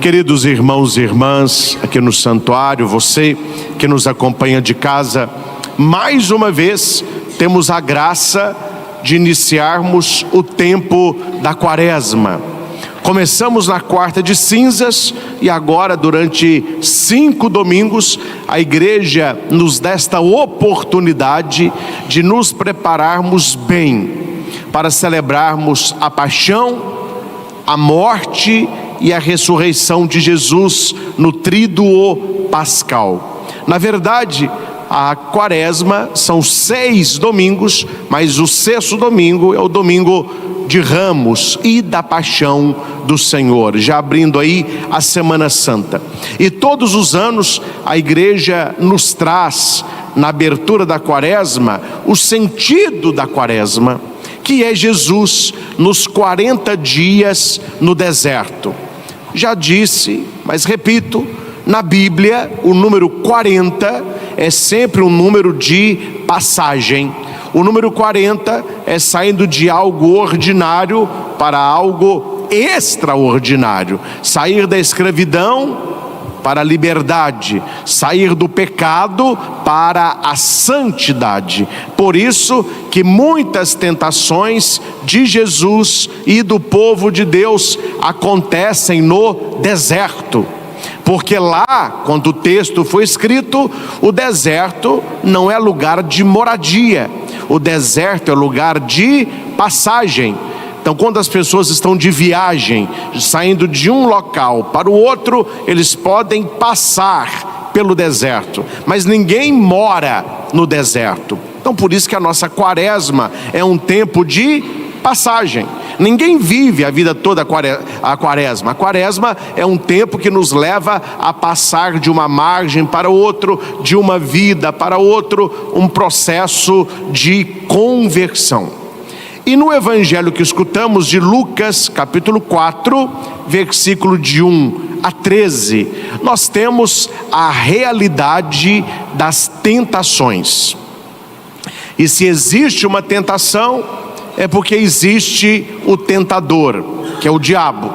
Queridos irmãos e irmãs, aqui no santuário, você que nos acompanha de casa, mais uma vez temos a graça de iniciarmos o tempo da Quaresma. Começamos na quarta de cinzas e agora durante 5 domingos a igreja nos dá esta oportunidade de nos prepararmos bem para celebrarmos a paixão, a morte e a ressurreição de Jesus no tríduo pascal. Na verdade, a Quaresma são 6 domingos, mas o 6º domingo é o domingo de Ramos e da Paixão do Senhor, já abrindo aí a Semana Santa. E todos os anos a igreja nos traz, na abertura da Quaresma, o sentido da Quaresma, que é Jesus nos 40 dias no deserto. Já disse, mas repito, na Bíblia o número 40 é sempre um número de passagem. O número 40 é saindo de algo ordinário para algo extraordinário. Sair da escravidão para a liberdade, sair do pecado para a santidade. Por isso que muitas tentações de Jesus e do povo de Deus acontecem no deserto. Porque lá, quando o texto foi escrito, o deserto não é lugar de moradia, o deserto é lugar de passagem. Então, quando as pessoas estão de viagem, saindo de um local para o outro, eles podem passar pelo deserto, mas ninguém mora no deserto. Então, por isso que a nossa Quaresma é um tempo de passagem. Ninguém vive a vida toda a Quaresma. A Quaresma é um tempo que nos leva a passar de uma margem para outro, de uma vida para outro, um processo de conversão. E no evangelho que escutamos de Lucas, capítulo 4, versículo de 1 a 13, nós temos a realidade das tentações. E se existe uma tentação, é porque existe o tentador, que é o diabo.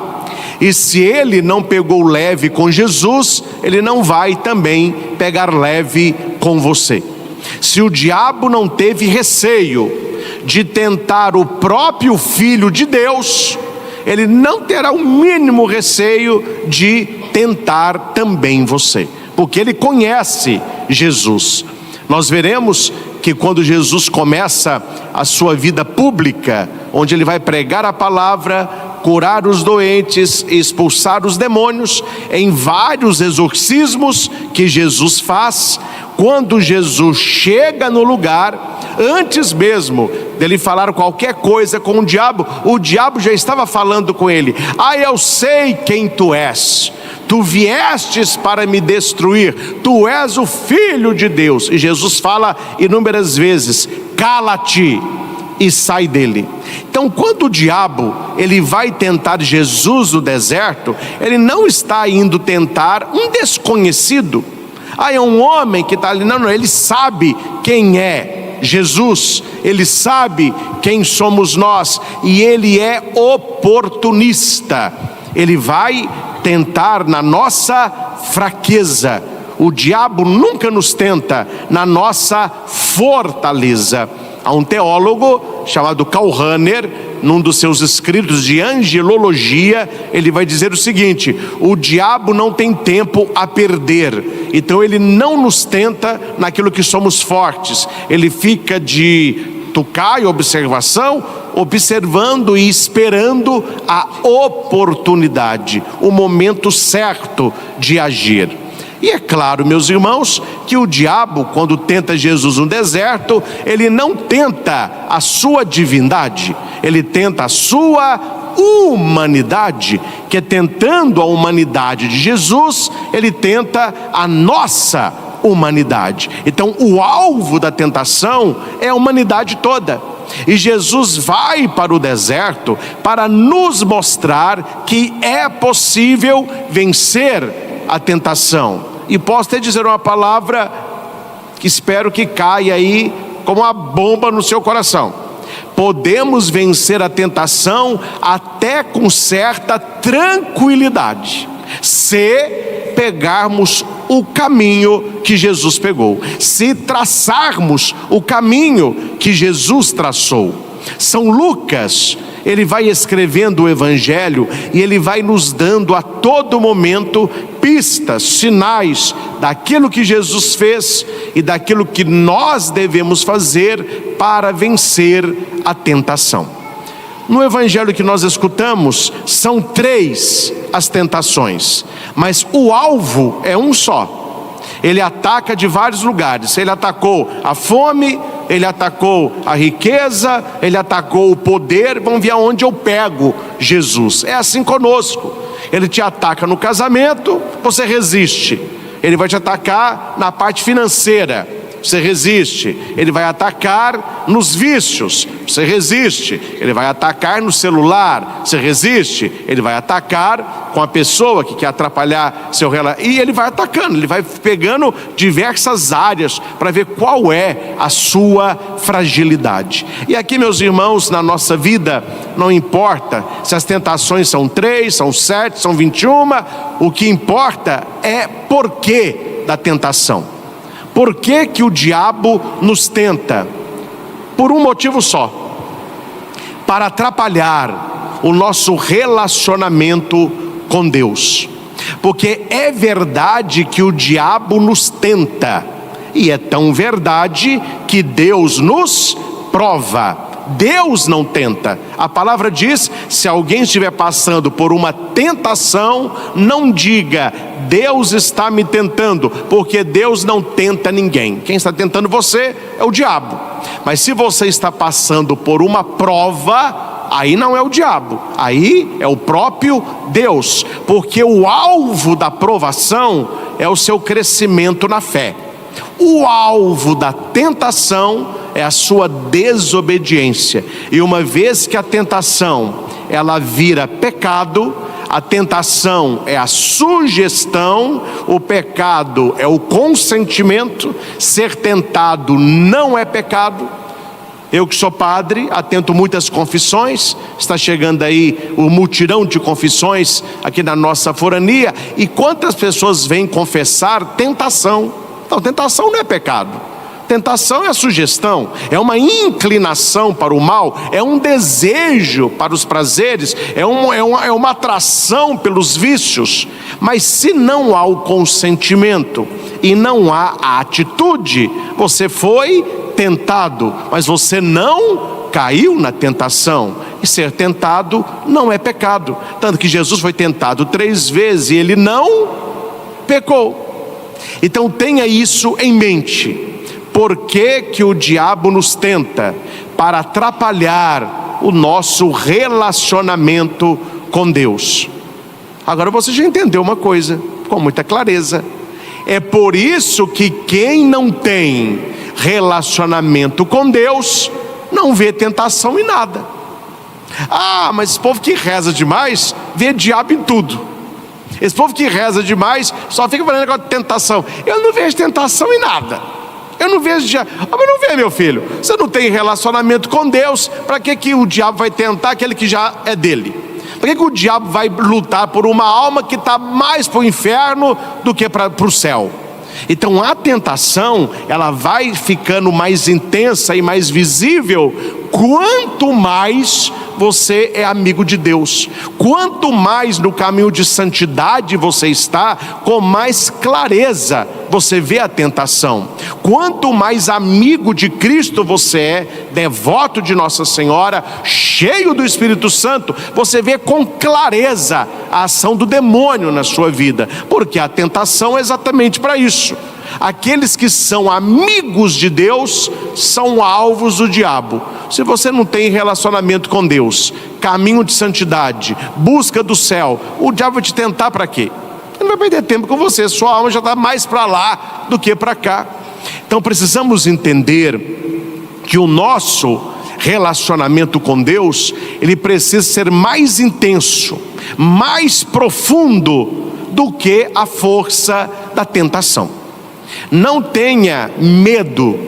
E se ele não pegou leve com Jesus, ele não vai também pegar leve com você. Se o diabo não teve receio de tentar o próprio Filho de Deus, ele não terá o mínimo receio de tentar também você, porque ele conhece Jesus. Nós veremos que quando Jesus começa a sua vida pública, onde ele vai pregar a palavra, curar os doentes, expulsar os demônios, em vários exorcismos que Jesus faz, quando Jesus chega no lugar, antes mesmo dele falar qualquer coisa com o diabo já estava falando com ele: eu sei quem tu és, tu viestes para me destruir, tu és o Filho de Deus. E Jesus fala inúmeras vezes: cala-te e sai dele. Então, quando o diabo ele vai tentar Jesus no deserto, ele não está indo tentar um desconhecido. É um homem que está ali. Não, ele sabe quem é Jesus, ele sabe quem somos nós, e ele é oportunista. Ele vai tentar na nossa fraqueza. O diabo nunca nos tenta na nossa fortaleza. Há um teólogo chamado Karl Rahner, num dos seus escritos de angelologia, ele vai dizer o seguinte: o diabo não tem tempo a perder, então ele não nos tenta naquilo que somos fortes. Ele fica de tucar e observação, observando e esperando a oportunidade, o momento certo de agir. E é claro, meus irmãos, que o diabo, quando tenta Jesus no deserto, ele não tenta a sua divindade, ele tenta a sua humanidade, que tentando a humanidade de Jesus, ele tenta a nossa humanidade. Então, o alvo da tentação é a humanidade toda. E Jesus vai para o deserto para nos mostrar que é possível vencer a tentação. E posso até dizer uma palavra que espero que caia aí como uma bomba no seu coração: podemos vencer a tentação até com certa tranquilidade, se pegarmos o caminho que Jesus pegou, se traçarmos o caminho que Jesus traçou. São Lucas, ele vai escrevendo o Evangelho e ele vai nos dando a todo momento pistas, sinais daquilo que Jesus fez e daquilo que nós devemos fazer para vencer a tentação. No Evangelho que nós escutamos, são 3 as tentações, mas o alvo é um só. Ele ataca de vários lugares. Ele atacou a fome, ele atacou a riqueza, ele atacou o poder. Vamos ver aonde eu pego Jesus. É assim conosco. Ele te ataca no casamento, você resiste. Ele vai te atacar na parte financeira, você resiste. Ele vai atacar nos vícios, você resiste. Ele vai atacar no celular, você resiste. Ele vai atacar com a pessoa que quer atrapalhar seu relacionamento. E ele vai atacando, ele vai pegando diversas áreas para ver qual é a sua fragilidade. E aqui, meus irmãos, na nossa vida, não importa se as tentações são 3, são 7, são 21, o que importa é porquê da tentação. Por que que o diabo nos tenta? Por um motivo só: para atrapalhar o nosso relacionamento com Deus. Porque é verdade que o diabo nos tenta, e é tão verdade que Deus nos prova. Deus não tenta. A palavra diz: se alguém estiver passando por uma tentação, não diga Deus está me tentando, porque Deus não tenta ninguém. Quem está tentando você é o diabo. Mas se você está passando por uma prova, aí não é o diabo, aí é o próprio Deus, porque o alvo da provação é o seu crescimento na fé. O alvo da tentação é a sua desobediência. E uma vez que a tentação ela vira pecado, a tentação é a sugestão, o pecado é o consentimento. Ser tentado não é pecado. Eu que sou padre, atento muitas confissões, está chegando aí o mutirão de confissões aqui na nossa forania, e quantas pessoas vêm confessar tentação? Não, tentação não é pecado. Tentação é a sugestão, é uma inclinação para o mal, é um desejo para os prazeres, é uma atração pelos vícios. Mas se não há o consentimento e não há a atitude, você foi tentado, mas você não caiu na tentação. E ser tentado não é pecado. Tanto que Jesus foi tentado 3 vezes e ele não pecou. Então tenha isso em mente. Por que que o diabo nos tenta? Para atrapalhar o nosso relacionamento com Deus. Agora você já entendeu uma coisa com muita clareza. É por isso que quem não tem relacionamento com Deus não vê tentação em nada. Ah, mas esse povo que reza demais vê diabo em tudo. Esse povo que reza demais só fica falando negócio de tentação. Eu não vejo tentação em nada. Eu não vejo diabo. Mas não vê, meu filho. Você não tem relacionamento com Deus. Para que o diabo vai tentar aquele que já é dele? Para que o diabo vai lutar por uma alma que está mais para o inferno do que para o céu? Então a tentação, ela vai ficando mais intensa e mais visível quanto mais você é amigo de Deus. Quanto mais no caminho de santidade você está, com mais clareza você vê a tentação. Quanto mais amigo de Cristo você é, devoto de Nossa Senhora, cheio do Espírito Santo, você vê com clareza a ação do demônio na sua vida, porque a tentação é exatamente para isso. Aqueles que são amigos de Deus são alvos do diabo. Se você não tem relacionamento com Deus, caminho de santidade, busca do céu, o diabo vai te tentar para quê? Ele não vai perder tempo com você, sua alma já está mais para lá do que para cá. Então precisamos entender que o nosso relacionamento com Deus, ele precisa ser mais intenso, mais profundo do que a força da tentação. Não tenha medo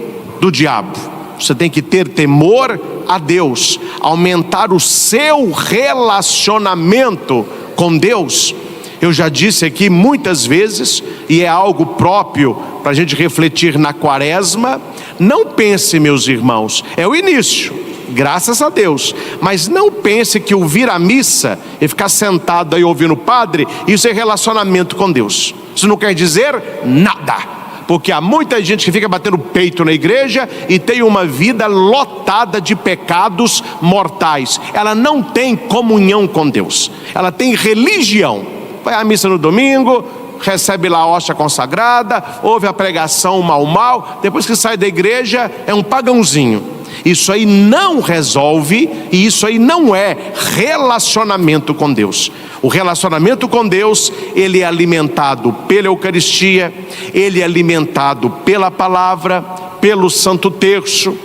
do diabo. Você tem que ter temor a Deus, aumentar o seu relacionamento com Deus. Eu já disse aqui muitas vezes, e é algo próprio para a gente refletir na quaresma, não pense, meus irmãos, é o início, graças a Deus, mas não pense que o vir à missa e ficar sentado aí ouvindo o padre, isso é relacionamento com Deus. Isso não quer dizer nada, porque há muita gente que fica batendo peito na igreja e tem uma vida lotada de pecados mortais. Ela não tem comunhão com Deus, ela tem religião. Vai à missa no domingo, recebe lá a hóstia consagrada, ouve a pregação mal, depois que sai da igreja é um pagãozinho. Isso aí não resolve, e isso aí não é relacionamento com Deus. O relacionamento com Deus, ele é alimentado pela Eucaristia, ele é alimentado pela palavra, pelo Santo Terço,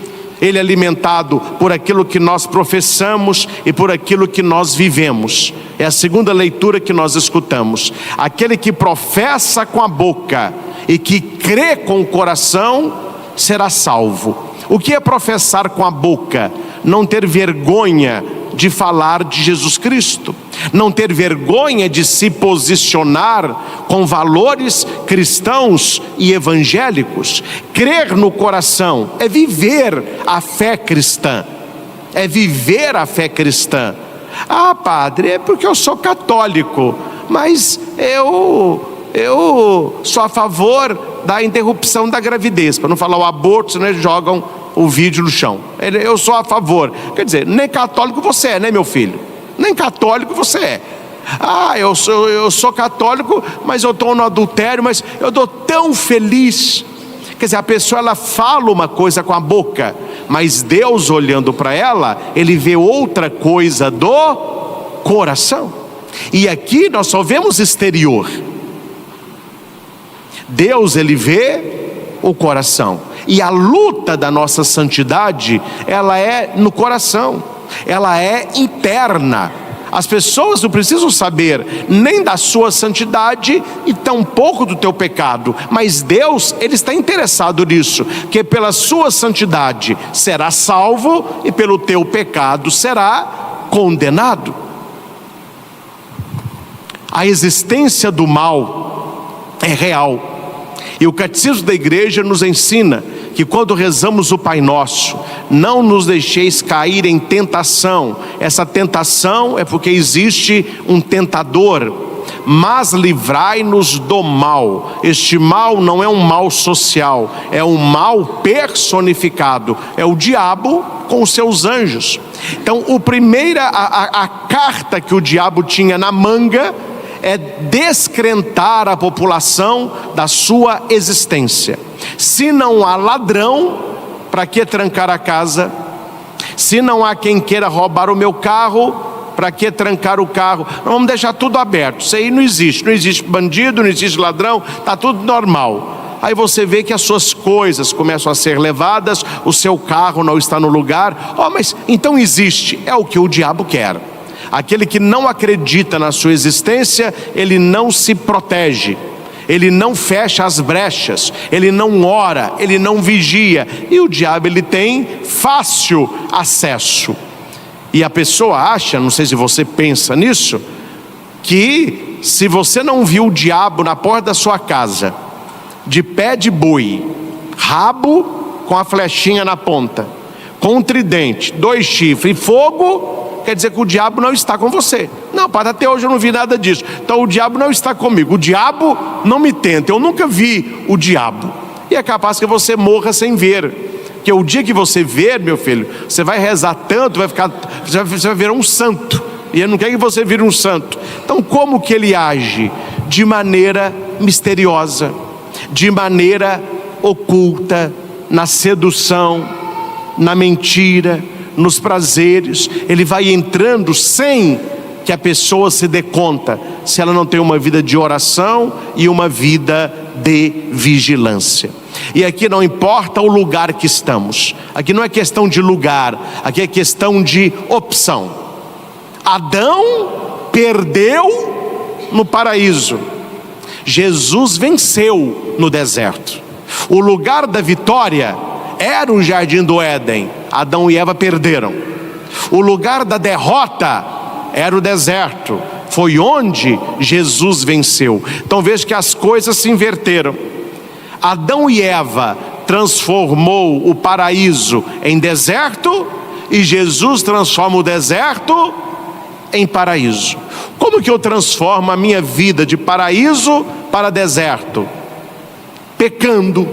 ele é alimentado por aquilo que nós professamos e por aquilo que nós vivemos. É a segunda leitura que nós escutamos. Aquele que professa com a boca e que crê com o coração será salvo. O que é professar com a boca? Não ter vergonha de falar de Jesus Cristo, não ter vergonha de se posicionar com valores cristãos e evangélicos. Crer no coração é viver a fé cristã, é viver a fé cristã. Ah, padre, é porque eu sou católico, mas eu sou a favor da interrupção da gravidez, para não falar o aborto, senão eles jogam o vídeo no chão. Eu sou a favor. Quer dizer, nem católico você é, né, meu filho? Nem católico você é. Ah, eu sou católico, mas eu estou no adultério, mas eu estou tão feliz. Quer dizer, a pessoa, ela fala uma coisa com a boca, mas Deus, olhando para ela, ele vê outra coisa do coração. E aqui nós só vemos exterior. Deus, ele vê o coração. E a luta da nossa santidade, ela é no coração, ela é interna. As pessoas não precisam saber nem da sua santidade e tampouco do teu pecado, mas Deus, ele está interessado nisso, que pela sua santidade será salvo e pelo teu pecado será condenado. A existência do mal é real. E o Catecismo da Igreja nos ensina que quando rezamos o Pai Nosso, não nos deixeis cair em tentação. Essa tentação é porque existe um tentador, mas livrai-nos do mal. Este mal não é um mal social, é um mal personificado, é o diabo com os seus anjos. Então a carta que o diabo tinha na manga é descrentar a população da sua existência. Se não há ladrão, para que trancar a casa? Se não há quem queira roubar o meu carro, para que trancar o carro? Nós vamos deixar tudo aberto. Isso aí não existe bandido, não existe ladrão, está tudo normal. Aí você vê que as suas coisas começam a ser levadas, o seu carro não está no lugar. Mas então existe, é o que o diabo quer. Aquele que não acredita na sua existência, ele não se protege, ele não fecha as brechas, ele não ora, ele não vigia, e o diabo, ele tem fácil acesso. E a pessoa acha, não sei se você pensa nisso, que se você não viu o diabo na porta da sua casa, de pé de boi, rabo com a flechinha na ponta, com um tridente, 2 chifres e fogo, quer dizer que o diabo não está com você. Não, padre, até hoje eu não vi nada disso. Então o diabo não está comigo, o diabo não me tenta, eu nunca vi o diabo. E é capaz que você morra sem ver, porque o dia que você ver, meu filho, você vai rezar tanto, você vai virar um santo, e ele não quer que você vire um santo. Então como que ele age? De maneira misteriosa, de maneira oculta, na sedução, na mentira, nos prazeres. Ele vai entrando sem que a pessoa se dê conta, se ela não tem uma vida de oração e uma vida de vigilância. E aqui não importa o lugar que estamos, aqui não é questão de lugar, aqui é questão de opção. Adão perdeu no paraíso, Jesus venceu no deserto. O lugar da vitória era o jardim do Éden, Adão e Eva perderam. O lugar da derrota era o deserto, foi onde Jesus venceu. Então veja que as coisas se inverteram. Adão e Eva transformou o paraíso em deserto, e Jesus transforma o deserto em paraíso. Como que eu transformo a minha vida de paraíso para deserto? Pecando.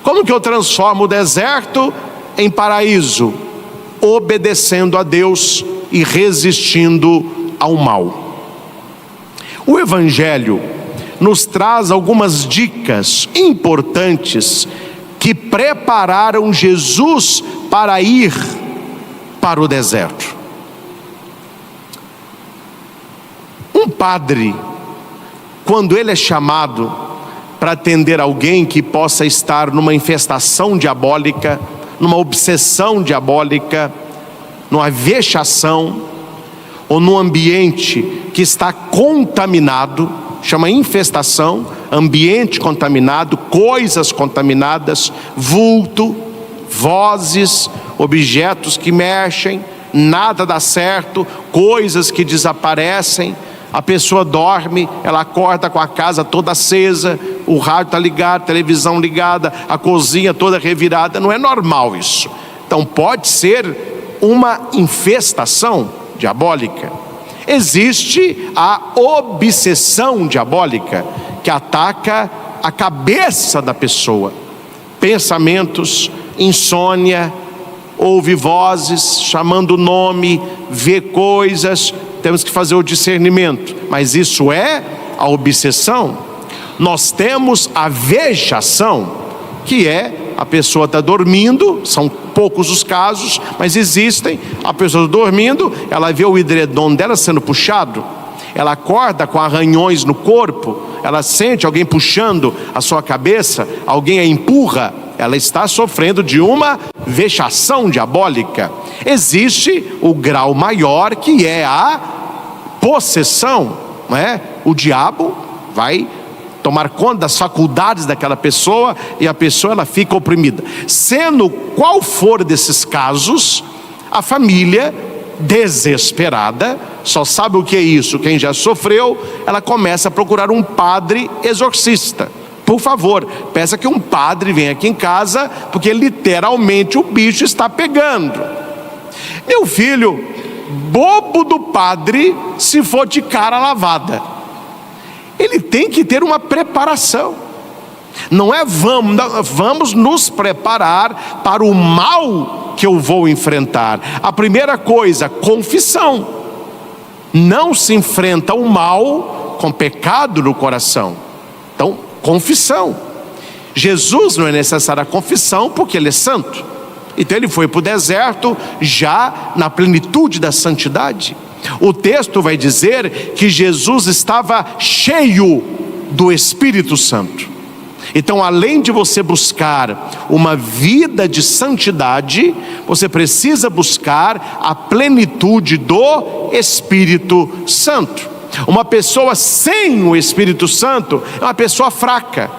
Como que eu transformo o deserto em paraíso? Obedecendo a Deus e resistindo ao mal. O Evangelho nos traz algumas dicas importantes que prepararam Jesus para ir para o deserto. Um padre, quando ele é chamado para atender alguém que possa estar numa infestação diabólica, numa obsessão diabólica, numa vexação, ou num ambiente que está contaminado, chama infestação, ambiente contaminado, coisas contaminadas, vulto, vozes, objetos que mexem, nada dá certo, coisas que desaparecem, a pessoa dorme, ela acorda com a casa toda acesa, o rádio está ligado, a televisão ligada, a cozinha toda revirada. Não é normal isso. Então pode ser uma infestação diabólica. Existe a obsessão diabólica, que ataca a cabeça da pessoa. Pensamentos, insônia, ouve vozes, chamando o nome, vê coisas. Temos que fazer o discernimento. Mas isso é a obsessão. Nós temos a vexação, que é a pessoa está dormindo, são poucos os casos, mas existem. A pessoa dormindo, ela vê o edredom dela sendo puxado, ela acorda com arranhões no corpo, ela sente alguém puxando a sua cabeça, alguém a empurra, ela está sofrendo de uma vexação diabólica. Existe o grau maior, que é a possessão, não é? O diabo vai tomar conta das faculdades daquela pessoa, e a pessoa ela fica oprimida. Sendo qual for desses casos, a família desesperada, só sabe o que é isso quem já sofreu, ela começa a procurar um padre exorcista. Por favor, peça que um padre venha aqui em casa, porque literalmente o bicho está pegando. Meu filho, bobo do padre se for de cara lavada. Ele tem que ter uma preparação. Não é vamos nos preparar para o mal que eu vou enfrentar. A primeira coisa, confissão. Não se enfrenta o mal com pecado no coração. Então, confissão. Jesus não é necessária a confissão porque ele é santo. Então ele foi para o deserto já na plenitude da santidade. O texto vai dizer que Jesus estava cheio do Espírito Santo. Então, além de você buscar uma vida de santidade, você precisa buscar a plenitude do Espírito Santo. Uma pessoa sem o Espírito Santo é uma pessoa fraca.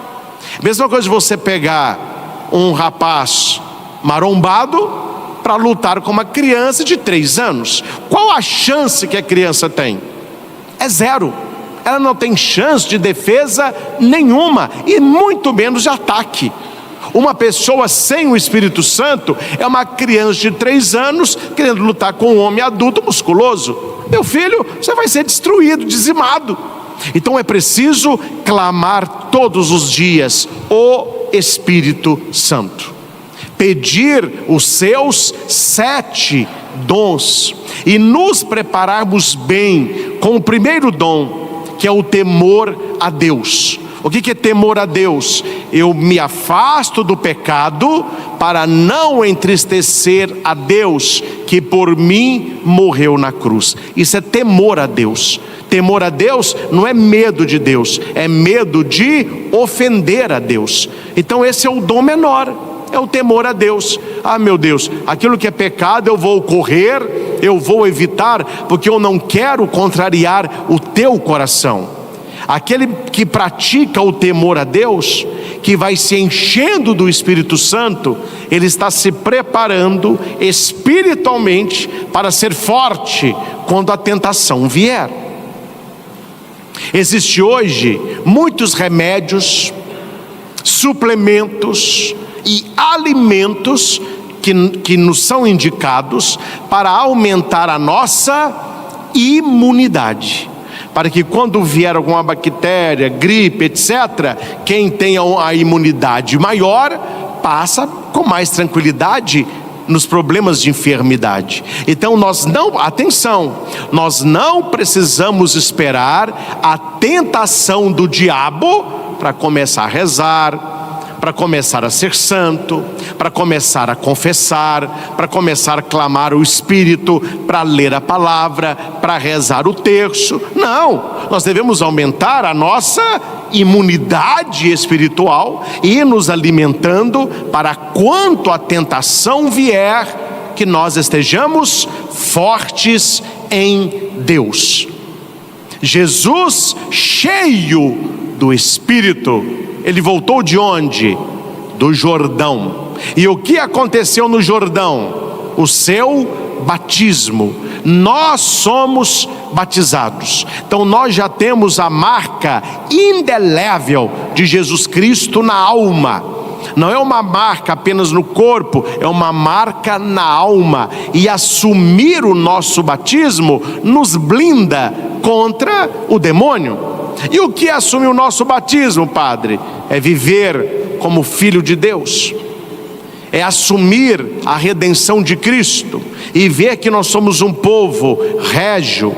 Mesma coisa de você pegar um rapaz marombado para lutar com uma criança de 3 anos. Qual a chance que a criança tem? É zero. Ela não tem chance de defesa nenhuma, e muito menos de ataque. Uma pessoa sem o Espírito Santo é uma criança de 3 anos querendo lutar com um homem adulto musculoso. Meu filho, você vai ser destruído, dizimado. Então é preciso clamar todos os dias o Espírito Santo. Pedir os seus 7 dons e nos prepararmos bem com o primeiro dom, que é o temor a Deus. O que é temor a Deus? Eu me afasto do pecado para não entristecer a Deus, que por mim morreu na cruz. Isso é temor a Deus. Temor a Deus não é medo de Deus, é medo de ofender a Deus. Então esse é o dom menor. É o temor a Deus. Ah, meu Deus, aquilo que é pecado eu vou correr, eu vou evitar, porque eu não quero contrariar o teu coração. Aquele que pratica o temor a Deus, que vai se enchendo do Espírito Santo, ele está se preparando espiritualmente para ser forte quando a tentação vier. Existe hoje muitos remédios, suplementos e alimentos que nos são indicados para aumentar a nossa imunidade, para que quando vier alguma bactéria, gripe, etc., quem tem a imunidade maior passa com mais tranquilidade nos problemas de enfermidade. Então nós não precisamos esperar a tentação do diabo para começar a rezar, para começar a ser santo, para começar a confessar, para começar a clamar o Espírito, para ler a palavra, para rezar o terço. Não, nós devemos aumentar a nossa imunidade espiritual e ir nos alimentando para quanto a tentação vier, que nós estejamos fortes em Deus. Jesus, cheio do Espírito, ele voltou de onde? Do Jordão. E o que aconteceu no Jordão? O seu batismo. Nós somos batizados. Então nós já temos a marca indelével de Jesus Cristo na alma. Não é uma marca apenas no corpo, é uma marca na alma. E assumir o nosso batismo nos blinda contra o demônio. E o que assume o nosso batismo, Padre? É viver como filho de Deus, é assumir a redenção de Cristo e ver que nós somos um povo régio,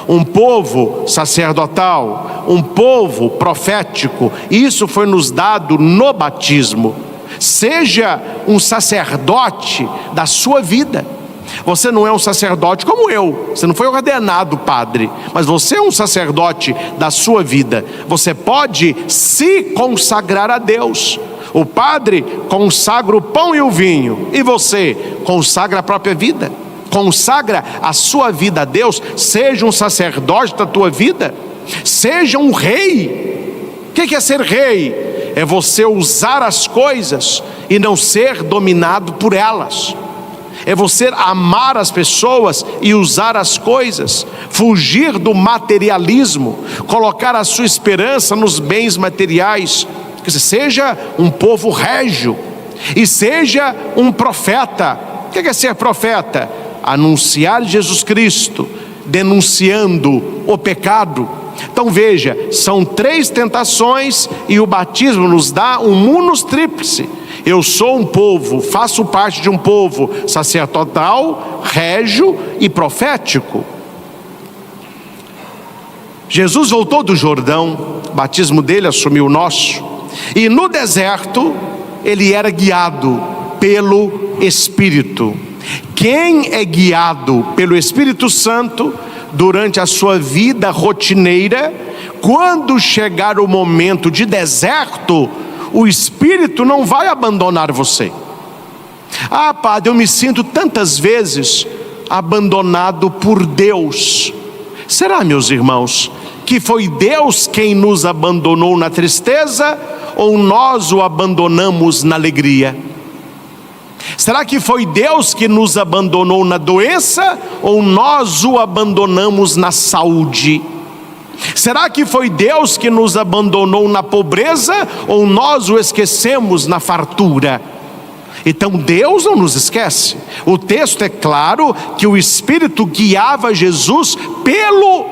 um povo sacerdotal, um povo profético. Isso foi nos dado no batismo. Seja um sacerdote da sua vida. Você não é um sacerdote como eu, você não foi ordenado padre, mas você é um sacerdote da sua vida. Você pode se consagrar a Deus. O padre consagra o pão e o vinho, e você consagra a própria vida, consagra a sua vida a Deus. Seja um sacerdote da tua vida, seja um rei. O que é ser rei? É você usar as coisas e não ser dominado por elas. É você amar as pessoas e usar as coisas, fugir do materialismo, colocar a sua esperança nos bens materiais. Seja um povo régio e seja um profeta. O que é ser profeta? Anunciar Jesus Cristo, denunciando o pecado. Então veja, são 3 tentações e o batismo nos dá um munus tríplice. Eu sou um povo, faço parte de um povo sacerdotal, régio e profético. Jesus voltou do Jordão, o batismo dele assumiu o nosso, e no deserto ele era guiado pelo Espírito. Quem é guiado pelo Espírito Santo durante a sua vida rotineira, quando chegar o momento de deserto, o Espírito não vai abandonar você. Ah, Padre, eu me sinto tantas vezes abandonado por Deus. Será, meus irmãos, que foi Deus quem nos abandonou na tristeza, ou nós o abandonamos na alegria? Será que foi Deus que nos abandonou na doença, ou nós o abandonamos na saúde? Será que foi Deus que nos abandonou na pobreza, ou nós o esquecemos na fartura? Então Deus não nos esquece. O texto é claro que o Espírito guiava Jesus pelo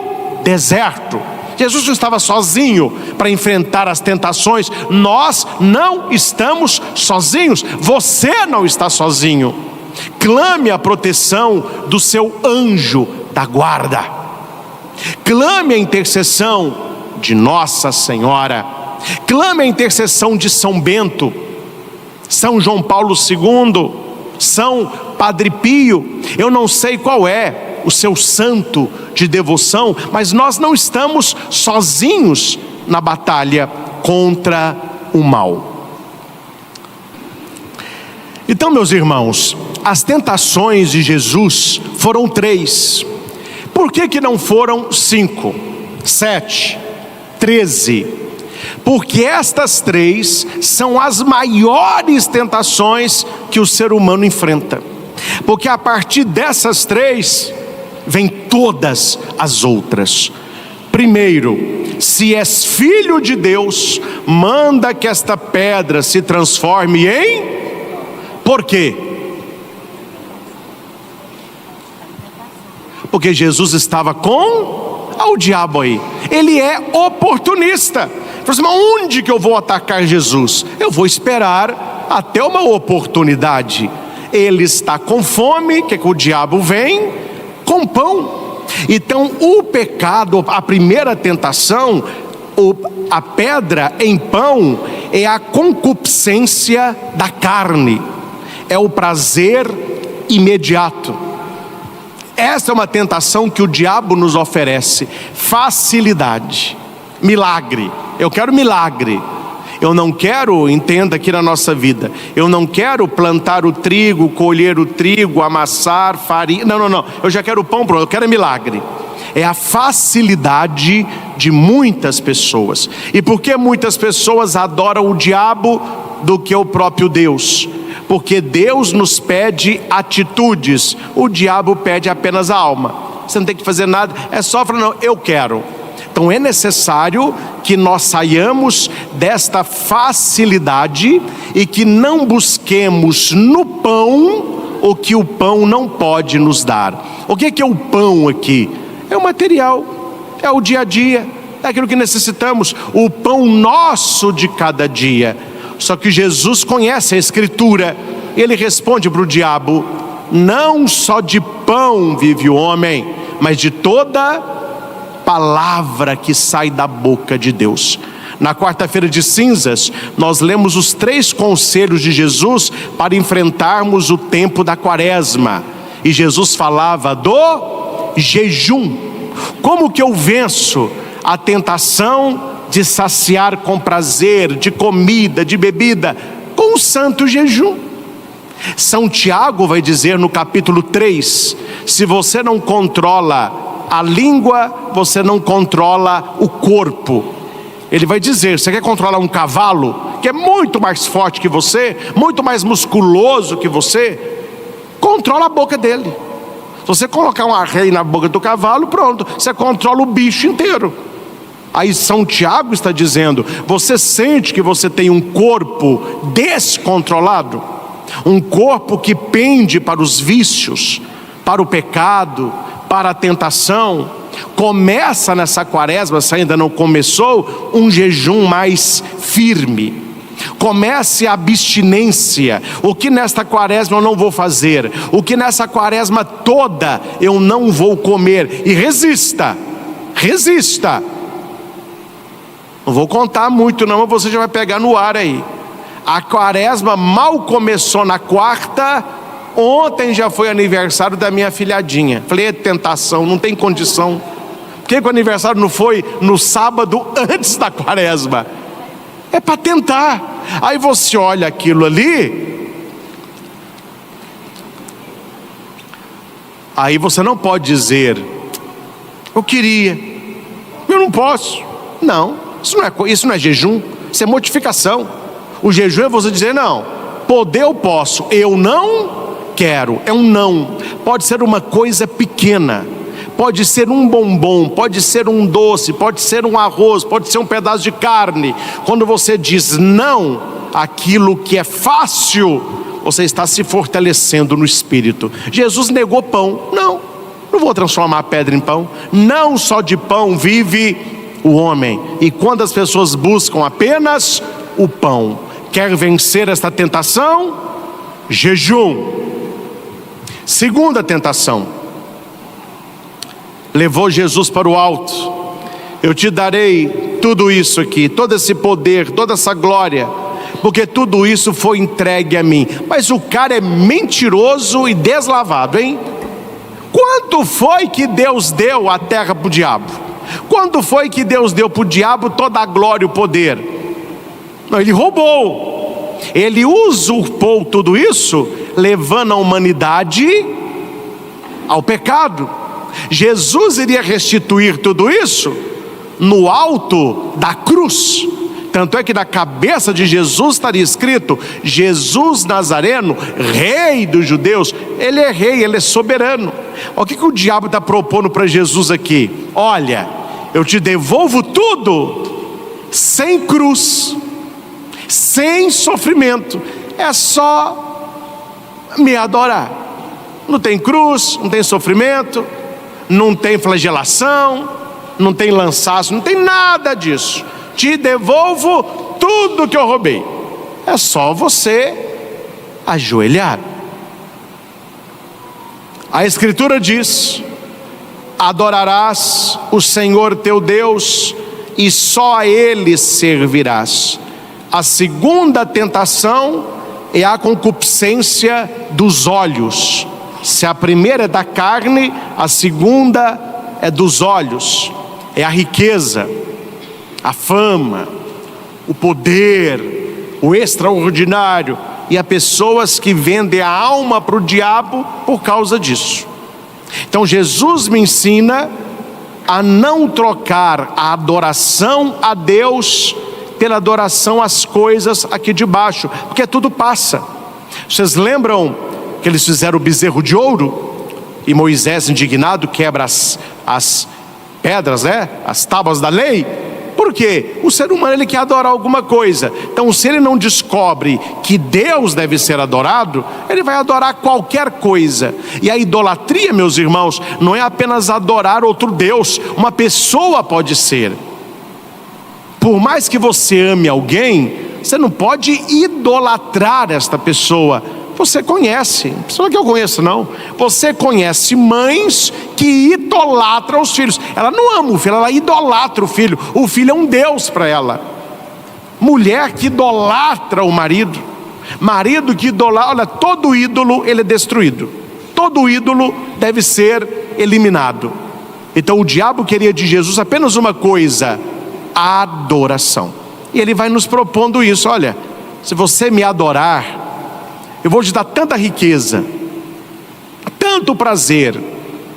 deserto. Jesus não estava sozinho para enfrentar as tentações. Nós não estamos sozinhos. Você não está sozinho. Clame a proteção do seu anjo da guarda. Clame a intercessão de Nossa Senhora. Clame a intercessão de São Bento, São João Paulo II, São Padre Pio. Eu não sei qual é o seu santo de devoção, mas nós não estamos sozinhos na batalha contra o mal. Então, meus irmãos, as tentações de Jesus foram 3. Por que não foram 5, 7, 13? Porque estas 3 são as maiores tentações que o ser humano enfrenta. Porque a partir dessas 3 vem todas as outras. Primeiro, se és filho de Deus, manda que esta pedra se transforme em... Por quê? Porque Jesus estava com o diabo aí. Ele é oportunista. Ele falou assim, mas onde que eu vou atacar Jesus? Eu vou esperar até uma oportunidade. Ele está com fome, que o diabo vem com pão. Então o pecado, a primeira tentação, a pedra em pão, é a concupiscência da carne, é o prazer imediato. Essa é uma tentação que o diabo nos oferece: facilidade, milagre. Eu quero milagre. Eu não quero, entenda aqui na nossa vida, eu não quero plantar o trigo, colher o trigo, amassar farinha. Não. Eu já quero pão pronto, eu quero milagre. É a facilidade de muitas pessoas. E por que muitas pessoas adoram o diabo do que o próprio Deus? Porque Deus nos pede atitudes, o diabo pede apenas a alma. Você não tem que fazer nada, é só falar, não, eu quero. Então é necessário que nós saiamos desta facilidade e que não busquemos no pão o que o pão não pode nos dar. O que é o pão aqui? É o material, é o dia a dia, é aquilo que necessitamos, o pão nosso de cada dia. Só que Jesus conhece a Escritura, ele responde para o diabo: não só de pão vive o homem, mas de toda palavra que sai da boca de Deus. Na quarta-feira de cinzas, nós lemos os 3 conselhos de Jesus para enfrentarmos o tempo da quaresma. E Jesus falava do jejum. Como que eu venço a tentação de saciar com prazer, de comida, de bebida? Com o santo jejum. São Tiago vai dizer no capítulo 3, se você não controla a língua, você não controla o corpo. Ele vai dizer, você quer controlar um cavalo, que é muito mais forte que você, muito mais musculoso que você, controla a boca dele. Se você colocar um arreio na boca do cavalo, pronto, você controla o bicho inteiro. Aí São Tiago está dizendo, você sente que você tem um corpo descontrolado? Um corpo que pende para os vícios, para o pecado, para a tentação? Começa nessa quaresma, se ainda não começou, um jejum mais firme. Comece a abstinência. O que nesta quaresma eu não vou fazer? O que nessa quaresma toda eu não vou comer? E resista. Não vou contar muito não, mas você já vai pegar no ar aí. A quaresma mal começou na quarta. Ontem já foi aniversário da minha filhadinha. Falei, é tentação, não tem condição. Por que o aniversário não foi no sábado antes da quaresma? É para tentar. Aí você olha aquilo ali, aí você não pode dizer, eu queria, eu não posso. Não, isso não é jejum, isso é mortificação. O jejum é você dizer, não, poder eu posso, eu não quero. É um não. Pode ser uma coisa pequena, pode ser um bombom, pode ser um doce, pode ser um arroz, pode ser um pedaço de carne. Quando você diz não àquilo que é fácil, você está se fortalecendo no espírito. Jesus negou pão. Não vou transformar a pedra em pão. Não só de pão vive o homem. E quando as pessoas buscam apenas o pão, quer vencer esta tentação? Jejum. Segunda tentação, levou Jesus para o alto. Eu te darei tudo isso aqui, todo esse poder, toda essa glória, porque tudo isso foi entregue a mim. Mas o cara é mentiroso e deslavado, hein? Quando foi que Deus deu a terra para o diabo? Quando foi que Deus deu para o diabo toda a glória e o poder? Não, ele roubou. Ele usurpou tudo isso, levando a humanidade ao pecado. Jesus iria restituir tudo isso no alto da cruz. Tanto é que na cabeça de Jesus estaria escrito: Jesus Nazareno, rei dos judeus. Ele é rei, ele é soberano. O que o diabo está propondo para Jesus aqui? Olha, eu te devolvo tudo sem cruz, sem sofrimento. É só me adorar. Não tem cruz, não tem sofrimento, não tem flagelação, não tem lançaço, não tem nada disso. Te devolvo tudo que eu roubei. É só você ajoelhar. A Escritura diz: adorarás o Senhor teu Deus e só a Ele servirás. A segunda tentação é a concupiscência dos olhos. Se a primeira é da carne, a segunda é dos olhos. É a riqueza, a fama, o poder, o extraordinário. E há pessoas que vendem a alma para o diabo por causa disso. Então Jesus me ensina a não trocar a adoração a Deus pela adoração às coisas aqui de baixo, porque tudo passa. Vocês lembram que eles fizeram o bezerro de ouro? E Moisés, indignado, quebra as pedras, as tábuas da lei. Por quê? O ser humano, ele quer adorar alguma coisa. Então, se ele não descobre que Deus deve ser adorado, ele vai adorar qualquer coisa. E a idolatria, meus irmãos, não é apenas adorar outro Deus. Uma pessoa pode ser. Por mais que você ame alguém, você não pode idolatrar esta pessoa. Você conhece, não precisa que eu conheça não. Você conhece mães que idolatram os filhos. Ela não ama o filho, ela idolatra o filho. O filho é um Deus para ela. Mulher que idolatra o marido. Marido que idolatra, olha, todo ídolo ele é destruído. Todo ídolo deve ser eliminado. Então o diabo queria de Jesus apenas uma coisa: adoração. E ele vai nos propondo isso: olha, se você me adorar, eu vou te dar tanta riqueza, tanto prazer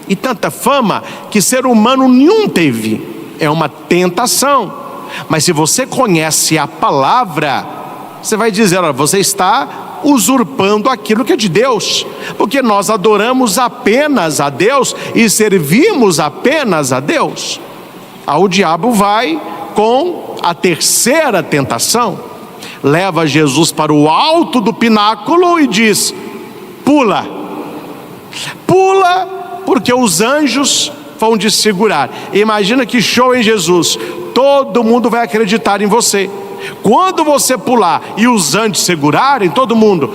e tanta fama que ser humano nenhum teve. É uma tentação. Mas se você conhece a palavra, você vai dizer: olha, você está usurpando aquilo que é de Deus, porque nós adoramos apenas a Deus e servimos apenas a Deus. Aí o diabo vai com a terceira tentação. Leva Jesus para o alto do pináculo e diz: pula, pula, porque os anjos vão te segurar. Imagina que show, hein, Jesus? Todo mundo vai acreditar em você. Quando você pular e os anjos segurarem, todo mundo: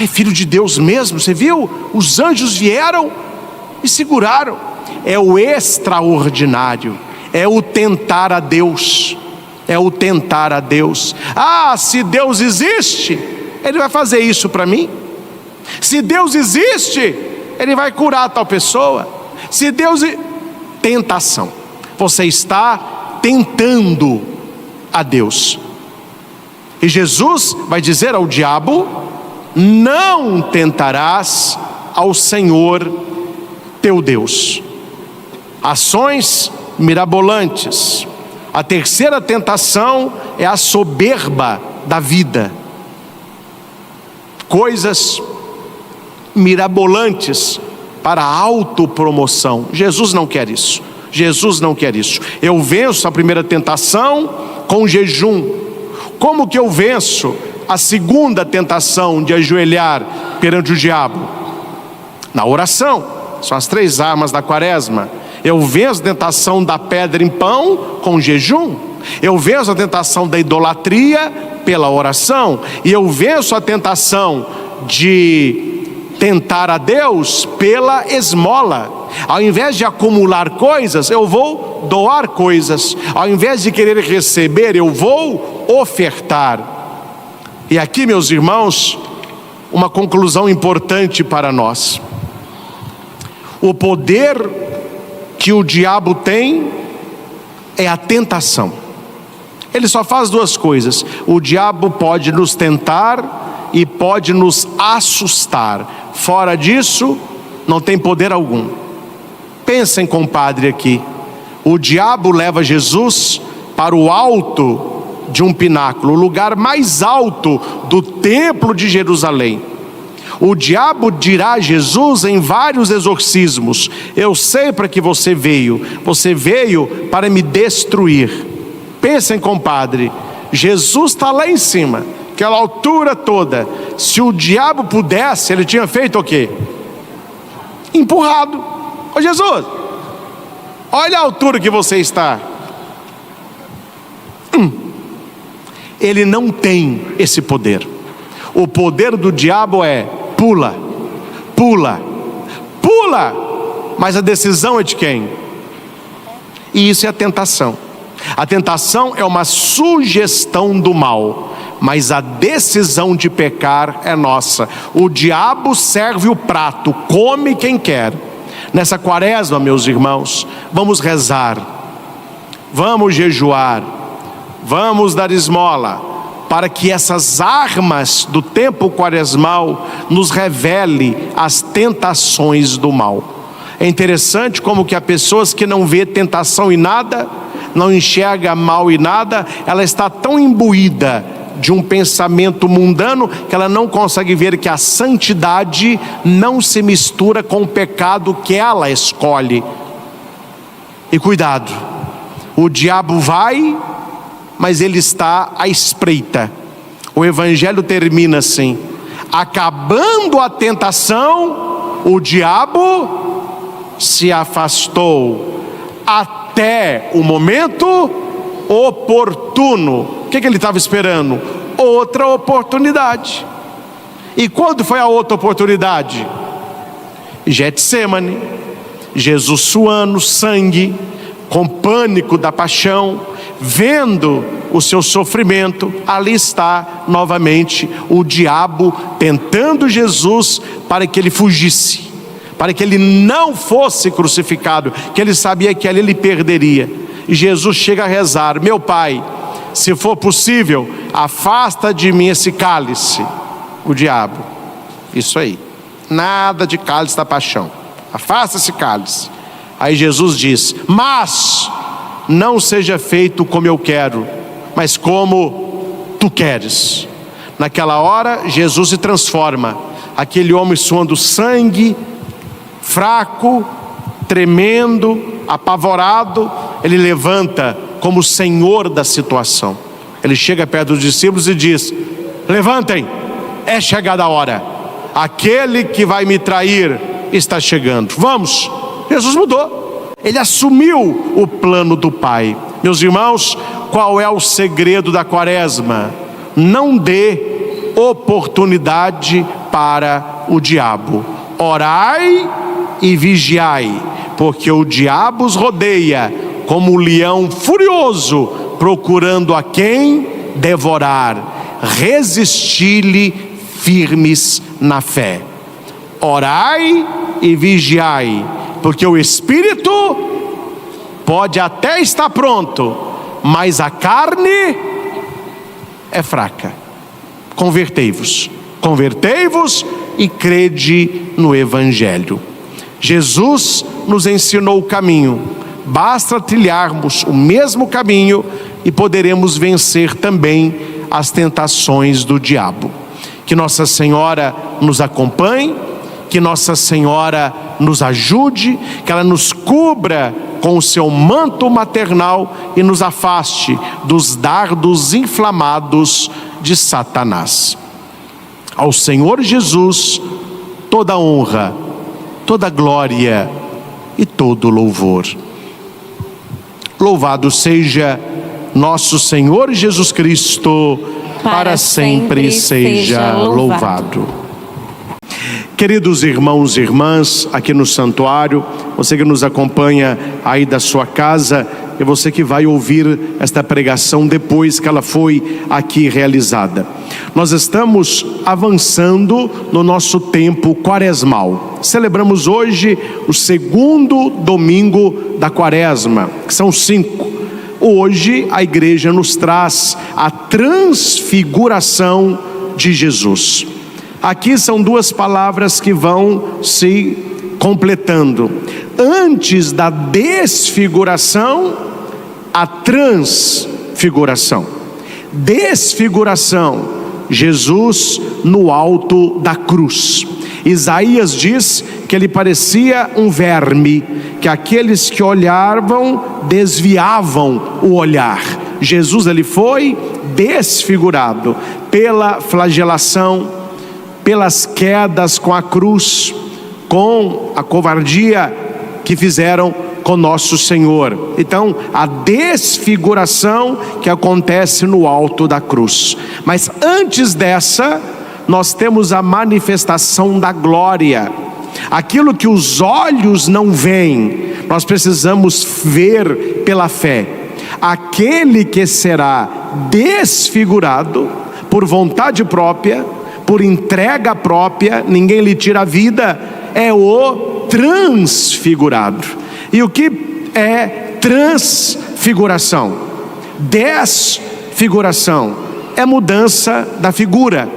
é filho de Deus mesmo, você viu? Os anjos vieram e seguraram. É o extraordinário, é o tentar a Deus. É o tentar a Deus. Ah, se Deus existe, Ele vai fazer isso para mim. Se Deus existe, Ele vai curar tal pessoa. Se Deus... Tentação. Você está tentando a Deus. E Jesus vai dizer ao diabo: não tentarás ao Senhor teu Deus. Ações mirabolantes. A terceira tentação é a soberba da vida. Coisas mirabolantes para a autopromoção. Jesus não quer isso. Jesus não quer isso. Eu venço a primeira tentação com jejum. Como que eu venço a segunda tentação de ajoelhar perante o diabo? Na oração. São as 3 armas da quaresma. Eu venço a tentação da pedra em pão com jejum. Eu venço a tentação da idolatria pela oração. E eu venço a tentação de tentar a Deus pela esmola. Ao invés de acumular coisas, eu vou doar coisas. Ao invés de querer receber, eu vou ofertar. E aqui, meus irmãos, uma conclusão importante para nós. O poder que o diabo tem é a tentação. Ele só faz 2 coisas. O diabo pode nos tentar e pode nos assustar. Fora disso, não tem poder algum. Pensem, compadre, aqui. O diabo leva Jesus para o alto de um pináculo, o lugar mais alto do templo de Jerusalém. O diabo dirá a Jesus em vários exorcismos: eu sei para que você veio para me destruir. Pensem, compadre, Jesus está lá em cima, aquela altura toda. Se o diabo pudesse, ele tinha feito o quê? Empurrado. Ô Jesus, olha a altura que você está. Ele não tem esse poder. O poder do diabo é: pula, pula, pula. Mas a decisão é de quem? E isso é a tentação. A tentação é uma sugestão do mal, mas a decisão de pecar é nossa. O diabo serve o prato, come quem quer. Nessa quaresma, meus irmãos, vamos rezar, vamos jejuar, vamos dar esmola, para que essas armas do tempo quaresmal nos revele as tentações do mal. É interessante como que há pessoas que não vê tentação em nada, não enxerga mal em nada, ela está tão imbuída de um pensamento mundano que ela não consegue ver que a santidade não se mistura com o pecado que ela escolhe. E cuidado, o diabo vai, mas ele está à espreita. O evangelho termina assim: acabando a tentação, o diabo se afastou até o momento oportuno. O que ele estava esperando? Outra oportunidade. E quando foi a outra oportunidade? Getsêmani. Jesus suando sangue, com pânico da paixão, vendo o seu sofrimento. Ali está novamente o diabo tentando Jesus para que ele fugisse, para que ele não fosse crucificado, que ele sabia que ali ele perderia. E Jesus chega a rezar: meu Pai, se for possível, afasta de mim esse cálice. O diabo: isso aí, nada de cálice da paixão, afasta esse cálice. Aí Jesus diz: mas não seja feito como eu quero, mas como tu queres. Naquela hora Jesus se transforma. Aquele homem suando sangue, fraco, tremendo, apavorado, ele levanta como senhor da situação. Ele chega perto dos discípulos e diz: levantem, é chegada a hora, aquele que vai me trair está chegando, vamos. Jesus mudou, ele assumiu o plano do Pai. Meus irmãos, qual é o segredo da quaresma? Não dê oportunidade para o diabo. Orai e vigiai, porque o diabo os rodeia como um leão furioso, procurando a quem devorar. Resisti-lhe firmes na fé. Orai e vigiai, porque o espírito pode até estar pronto, mas a carne é fraca. Convertei-vos, convertei-vos e crede no evangelho. Jesus nos ensinou o caminho, basta trilharmos o mesmo caminho e poderemos vencer também as tentações do diabo. Que Nossa Senhora nos acompanhe, que Nossa Senhora nos ajude, que ela nos cubra com o seu manto maternal e nos afaste dos dardos inflamados de Satanás. Ao Senhor Jesus toda honra, toda glória e todo louvor. Louvado seja nosso Senhor Jesus Cristo, para sempre seja louvado. Queridos irmãos e irmãs, aqui no santuário, você que nos acompanha aí da sua casa, e você que vai ouvir esta pregação depois que ela foi aqui realizada. Nós estamos avançando no nosso tempo quaresmal. Celebramos hoje o segundo domingo da quaresma, que são 5. Hoje a igreja nos traz a transfiguração de Jesus. Aqui são duas palavras que vão se completando. Antes da desfiguração, a transfiguração. Desfiguração, Jesus no alto da cruz. Isaías diz que ele parecia um verme, que aqueles que olhavam desviavam o olhar. Jesus, ele foi desfigurado pela flagelação, pelas quedas com a cruz, com a covardia que fizeram com nosso Senhor. Então, a desfiguração que acontece no alto da cruz. Mas antes dessa, nós temos a manifestação da glória. Aquilo que os olhos não veem, nós precisamos ver pela fé. Aquele que será desfigurado por vontade própria, por entrega própria, ninguém lhe tira a vida, é o transfigurado. E o que é transfiguração? Desfiguração é mudança da figura,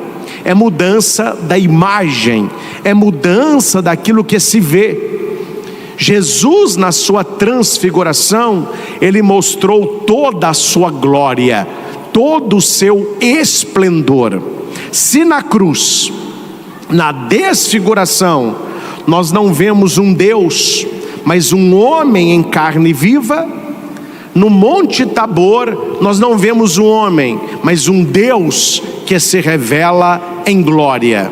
é mudança da imagem, é mudança daquilo que se vê. Jesus, na sua transfiguração, ele mostrou toda a sua glória, todo o seu esplendor. Se na cruz, na desfiguração, nós não vemos um Deus, mas um homem em carne viva, no Monte Tabor nós não vemos um homem, mas um Deus que se revela em glória.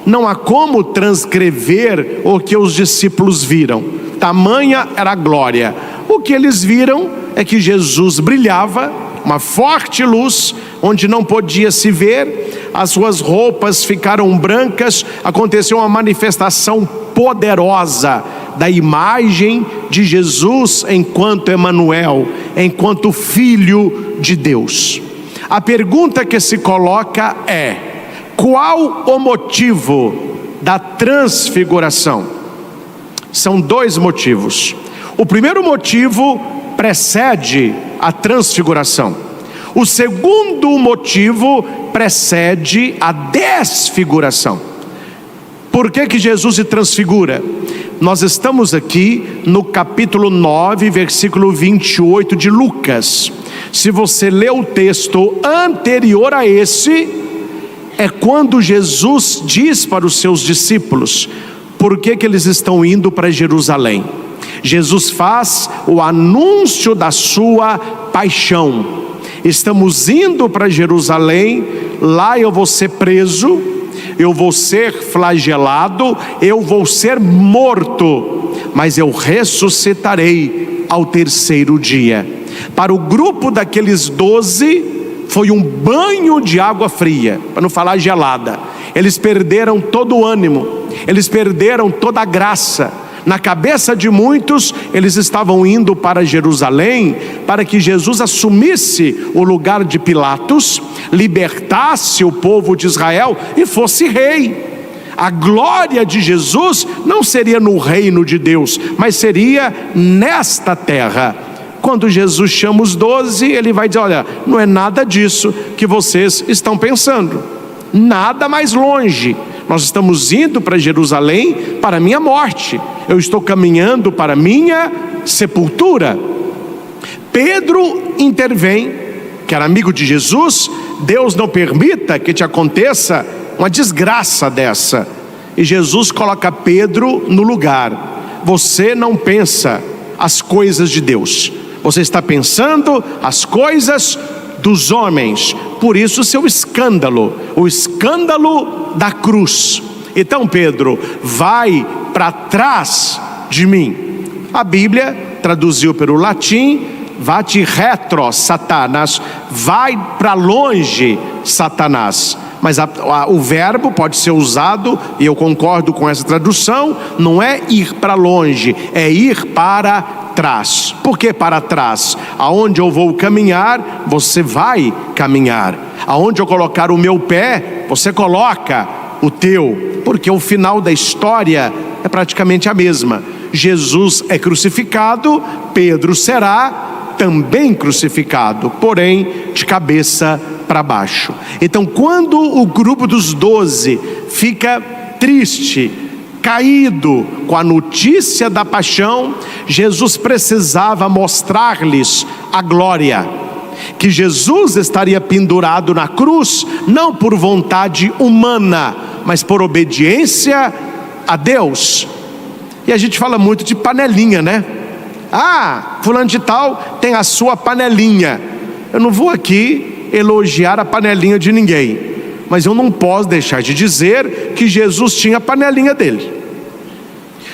Não há como transcrever o que os discípulos viram, tamanha era a glória. O que eles viram é que Jesus brilhava, uma forte luz, onde não podia se ver, as suas roupas ficaram brancas, aconteceu uma manifestação poderosa da imagem de Jesus enquanto Emanuel, enquanto Filho de Deus. A pergunta que se coloca é: qual o motivo da transfiguração? São dois motivos. O primeiro motivo precede a transfiguração. O segundo motivo precede a desfiguração. Por que Jesus se transfigura? Nós estamos aqui no capítulo 9, versículo 28 de Lucas. Se você ler o texto anterior a esse, é quando Jesus diz para os seus discípulos por que eles estão indo para Jerusalém. Jesus faz o anúncio da sua paixão. Estamos indo para Jerusalém, lá eu vou ser preso, eu vou ser flagelado, eu vou ser morto, mas eu ressuscitarei ao terceiro dia. Para o grupo daqueles 12, foi um banho de água fria, para não falar gelada. Eles perderam todo o ânimo, eles perderam toda a graça. Na cabeça de muitos, eles estavam indo para Jerusalém para que Jesus assumisse o lugar de Pilatos, libertasse o povo de Israel e fosse rei. A glória de Jesus não seria no reino de Deus, mas seria nesta terra. Quando Jesus chama os 12, ele vai dizer: olha, não é nada disso que vocês estão pensando, nada mais longe. Nós estamos indo para Jerusalém para a minha morte, eu estou caminhando para a minha sepultura. Pedro intervém, que era amigo de Jesus. Deus não permita que te aconteça uma desgraça dessa. E Jesus coloca Pedro no lugar. Você não pensa as coisas de Deus, você está pensando as coisas dos homens. Por isso o seu escândalo, o escândalo da cruz. Então Pedro, vai para trás de mim. A Bíblia traduziu pelo latim: vade retro Satanás, vai para longe Satanás. Mas o verbo pode ser usado, e eu concordo com essa tradução, não é ir para longe, é ir para trás. Por que para trás? Aonde eu vou caminhar, você vai caminhar. Aonde eu colocar o meu pé, você coloca o teu. Porque o final da história é praticamente a mesma. Jesus é crucificado, Pedro será também crucificado, porém de cabeça para baixo. Então, quando o grupo dos 12 fica triste, caído com a notícia da paixão, Jesus precisava mostrar-lhes a glória. que Jesus estaria pendurado na cruz, não por vontade humana, mas por obediência a Deus. E a gente fala muito de panelinha, né? Fulano de tal tem a sua panelinha. Eu não vou aqui elogiar a panelinha de ninguém, mas eu não posso deixar de dizer que Jesus tinha a panelinha dele.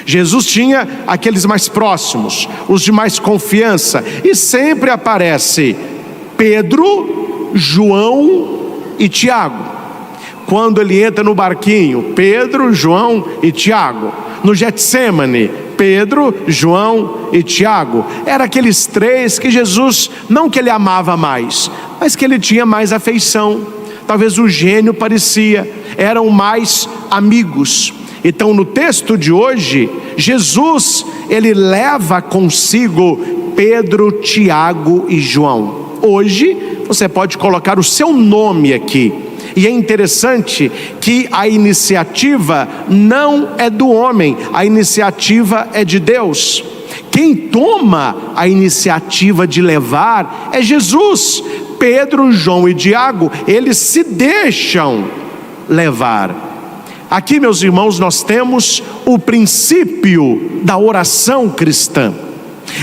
Jesus tinha aqueles mais próximos, os de mais confiança, e sempre aparece Pedro, João e Tiago. Quando ele entra no barquinho, Pedro, João e Tiago. No Getsêmani, Pedro, João e Tiago. Eram aqueles três que Jesus, não que ele amava mais, mas que ele tinha mais afeição. Talvez o gênio parecia, eram mais amigos. Então no texto de hoje, Jesus, ele leva consigo Pedro, Tiago e João. Hoje você pode colocar o seu nome aqui. E é interessante que a iniciativa não é do homem, a iniciativa é de Deus. Quem toma a iniciativa de levar é Jesus. Pedro, João e Tiago, eles se deixam levar. Aqui, meus irmãos, nós temos o princípio da oração cristã.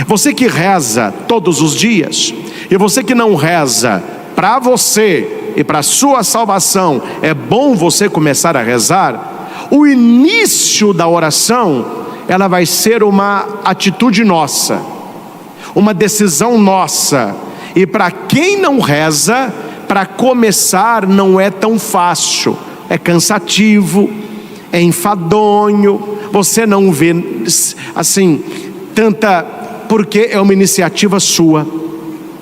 Você que reza todos os dias, e você que não reza, para você e para a sua salvação, é bom você começar a rezar. O início da oração, ela vai ser uma atitude nossa, uma decisão nossa. E para quem não reza, para começar não é tão fácil. É cansativo, é enfadonho, você não vê assim tanta, porque é uma iniciativa sua.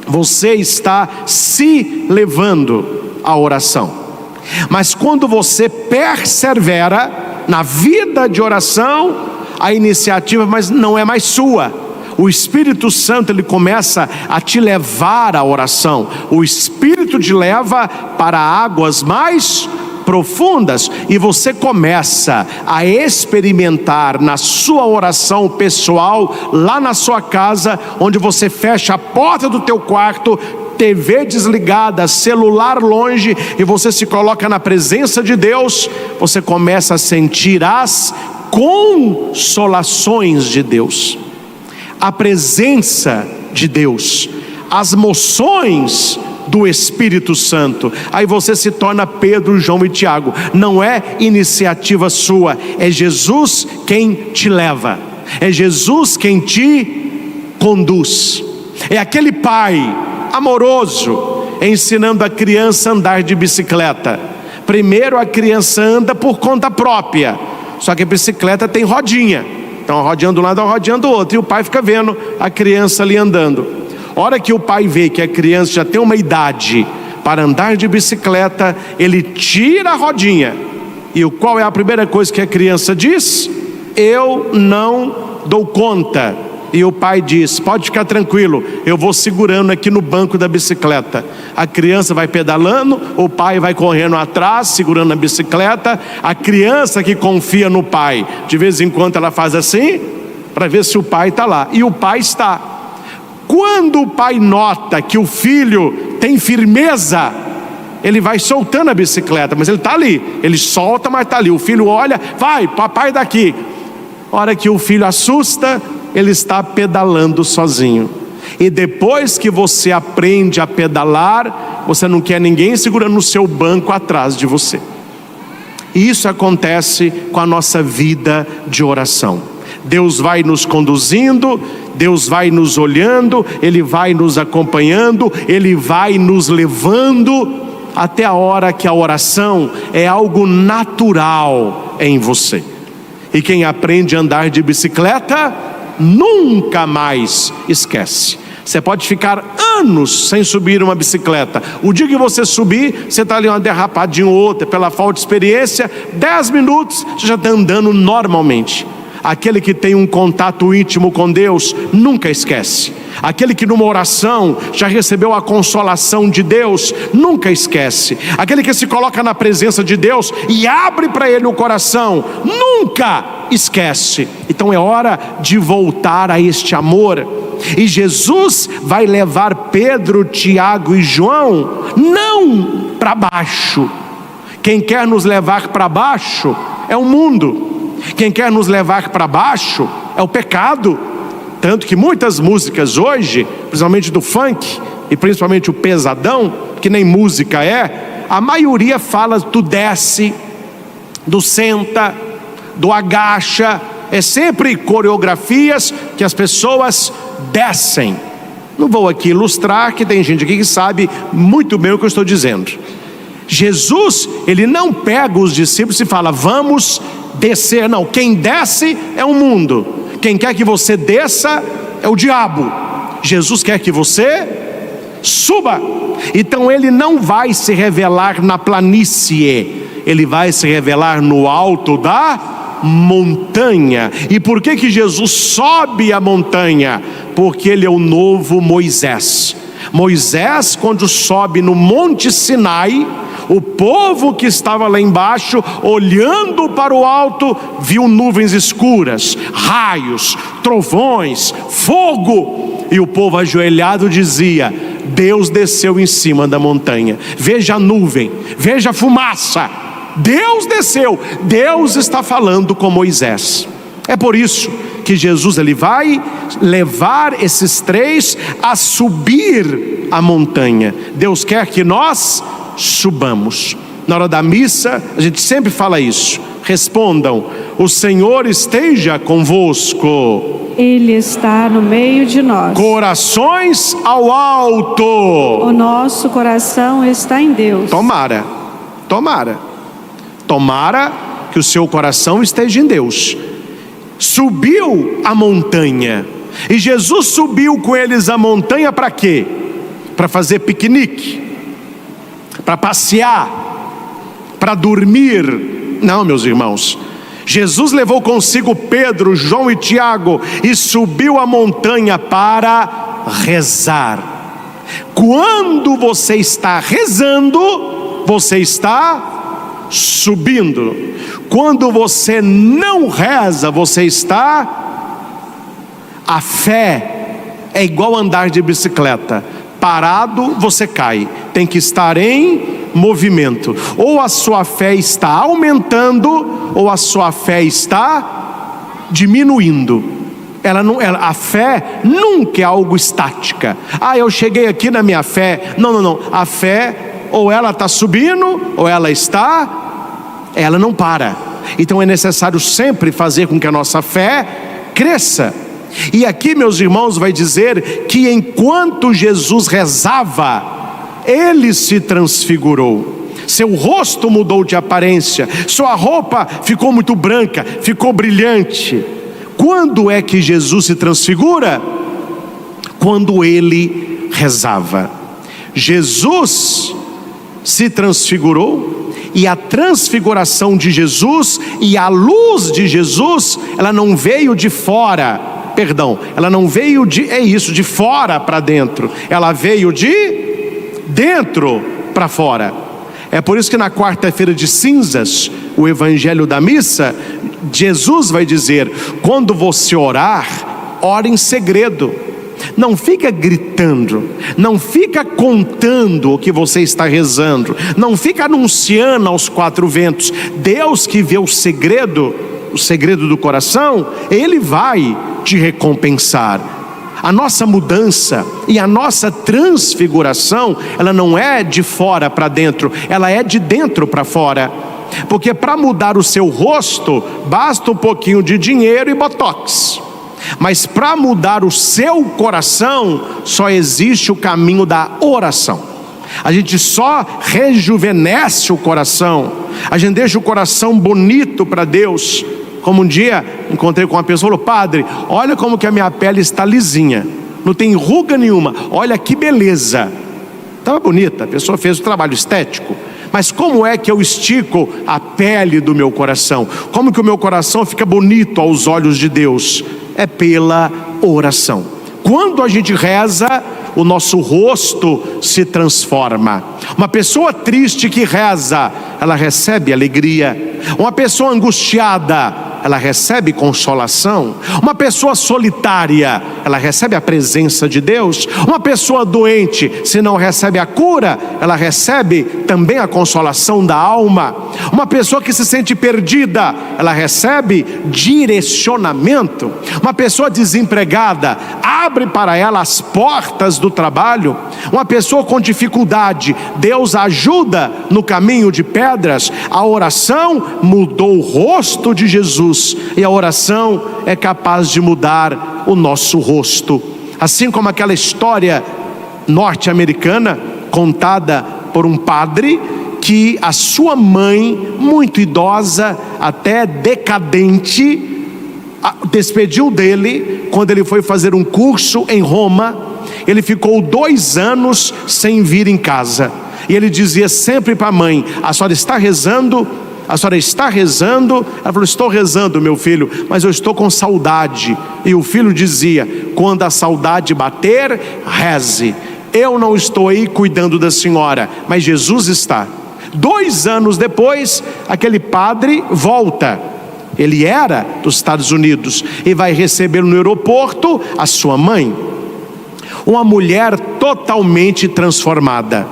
Você está se levando à oração. Mas quando você persevera na vida de oração, a iniciativa mas não é mais sua. O Espírito Santo, ele começa a te levar à oração. O Espírito te leva para águas mais profundas, e você começa a experimentar na sua oração pessoal, lá na sua casa, onde você fecha a porta do teu quarto, TV desligada, celular longe, e você se coloca na presença de Deus, você começa a sentir as consolações de Deus, a presença de Deus, as moções do Espírito Santo. Aí você se torna Pedro, João e Tiago. Não é iniciativa sua, é Jesus quem te leva, é Jesus quem te conduz. É aquele pai amoroso ensinando a criança a andar de bicicleta. Primeiro a criança anda por conta própria, só que a bicicleta tem rodinha, então a rodinha de um lado, a rodinha do outro, e o pai fica vendo a criança ali andando. A hora que o pai vê que a criança já tem uma idade para andar de bicicleta, ele tira a rodinha. E qual é a primeira coisa que a criança diz? Eu não dou conta. E o pai diz, pode ficar tranquilo, eu vou segurando aqui no banco da bicicleta. A criança vai pedalando, o pai vai correndo atrás, segurando a bicicleta. A criança que confia no pai, de vez em quando ela faz assim, para ver se o pai está lá. E o pai está. Quando o pai nota que o filho tem firmeza, ele vai soltando a bicicleta, mas ele está ali, ele solta, mas está ali. O filho olha, vai, papai daqui. A hora que o filho assusta, ele está pedalando sozinho. E depois que você aprende a pedalar, você não quer ninguém segurando no seu banco atrás de você. E isso acontece com a nossa vida de oração. Deus vai nos conduzindo, Deus vai nos olhando, Ele vai nos acompanhando, Ele vai nos levando, até a hora que a oração é algo natural em você. E quem aprende a andar de bicicleta, nunca mais esquece. Você pode ficar anos sem subir uma bicicleta. O dia que você subir, você está ali uma derrapadinha ou outra, pela falta de experiência, 10 minutos, você já está andando normalmente. Aquele que tem um contato íntimo com Deus, nunca esquece. Aquele que numa oração já recebeu a consolação de Deus, nunca esquece. Aquele que se coloca na presença de Deus e abre para Ele o coração, nunca esquece. Então é hora de voltar a este amor. E Jesus vai levar Pedro, Tiago e João não para baixo. Quem quer nos levar para baixo é o mundo. Quem quer nos levar para baixo é o pecado. Tanto que muitas músicas hoje, principalmente do funk e principalmente o pesadão, que nem música é, a maioria fala do desce, do senta, do agacha. É sempre coreografias que as pessoas descem. Não vou aqui ilustrar, que tem gente aqui que sabe muito bem o que eu estou dizendo. Jesus, ele não pega os discípulos e fala, vamos descer. Não, quem desce é o mundo. Quem quer que você desça é o diabo. Jesus quer que você suba. Então ele não vai se revelar na planície, ele vai se revelar no alto da montanha. E por que Jesus sobe a montanha? Porque ele é o novo Moisés. Moisés, quando sobe no Monte Sinai, o povo que estava lá embaixo, olhando para o alto, viu nuvens escuras, raios, trovões, fogo. E o povo ajoelhado dizia, Deus desceu em cima da montanha. Veja a nuvem, veja a fumaça. Deus desceu, Deus está falando com Moisés. É por isso que Jesus, ele vai levar esses três a subir a montanha. Deus quer que nós subamos. Na hora da missa, a gente sempre fala isso. Respondam, o Senhor esteja convosco. Ele está no meio de nós. Corações ao alto. O nosso coração está em Deus. Tomara que o seu coração esteja em Deus. Subiu a montanha. E Jesus subiu com eles a montanha para quê? Para fazer piquenique, para passear, para dormir? Não, meus irmãos. Jesus levou consigo Pedro, João e Tiago e subiu a montanha para rezar. Quando você está rezando, você está subindo. Quando você não reza, você está... A fé é igual andar de bicicleta. Parado, você cai. Tem que estar em movimento. Ou a sua fé está aumentando, ou a sua fé está diminuindo. A fé nunca é algo estática. Eu cheguei aqui na minha fé. Não. A fé, ou ela está subindo, ou ela não para. Então é necessário sempre fazer com que a nossa fé cresça. E aqui, meus irmãos, vai dizer que enquanto Jesus rezava, ele se transfigurou. Seu rosto mudou de aparência, sua roupa ficou muito branca, ficou brilhante. Quando é que Jesus se transfigura? Quando ele rezava. Jesus se transfigurou, e a transfiguração de Jesus e a luz de Jesus, ela não veio de fora, ela não veio de fora para dentro, ela veio de dentro para fora. É por isso que na quarta-feira de cinzas, o evangelho da missa, Jesus vai dizer, quando você orar, ore em segredo. Não fica gritando, não fica contando o que você está rezando, não fica anunciando aos quatro ventos. Deus que vê o segredo do coração, Ele vai te recompensar. A nossa mudança e a nossa transfiguração, ela não é de fora para dentro, ela é de dentro para fora. Porque para mudar o seu rosto, basta um pouquinho de dinheiro e botox. Mas para mudar o seu coração, só existe o caminho da oração. A gente só rejuvenesce o coração, a gente deixa o coração bonito para Deus. Como um dia encontrei com uma pessoa, falou, padre, olha como que a minha pele está lisinha, não tem ruga nenhuma, olha que beleza. Estava bonita, a pessoa fez o trabalho estético. Mas como é que eu estico a pele do meu coração? Como que o meu coração fica bonito aos olhos de Deus? É pela oração. Quando a gente reza, o nosso rosto se transforma. Uma pessoa triste que reza, ela recebe alegria. Uma pessoa angustiada, ela recebe consolação. Uma pessoa solitária, ela recebe a presença de Deus. Uma pessoa doente, se não recebe a cura, ela recebe também a consolação da alma. Uma pessoa que se sente perdida, ela recebe direcionamento. Uma pessoa desempregada, abre para ela as portas do trabalho. Uma pessoa com dificuldade, Deus ajuda no caminho de pedras. A oração mudou o rosto de Jesus, e a oração é capaz de mudar o nosso rosto. Assim como aquela história norte-americana contada por um padre, que a sua mãe, muito idosa, até decadente, despediu dele quando ele foi fazer um curso em Roma. Ele ficou 2 anos sem vir em casa, e ele dizia sempre para a mãe: a senhora está rezando? A senhora está rezando? Ela falou: estou rezando, meu filho, mas eu estou com saudade. E o filho dizia: quando a saudade bater, reze. Eu não estou aí cuidando da senhora, mas Jesus está. 2 anos depois, aquele padre volta. Ele era dos Estados Unidos e vai receber no aeroporto a sua mãe. Uma mulher totalmente transformada,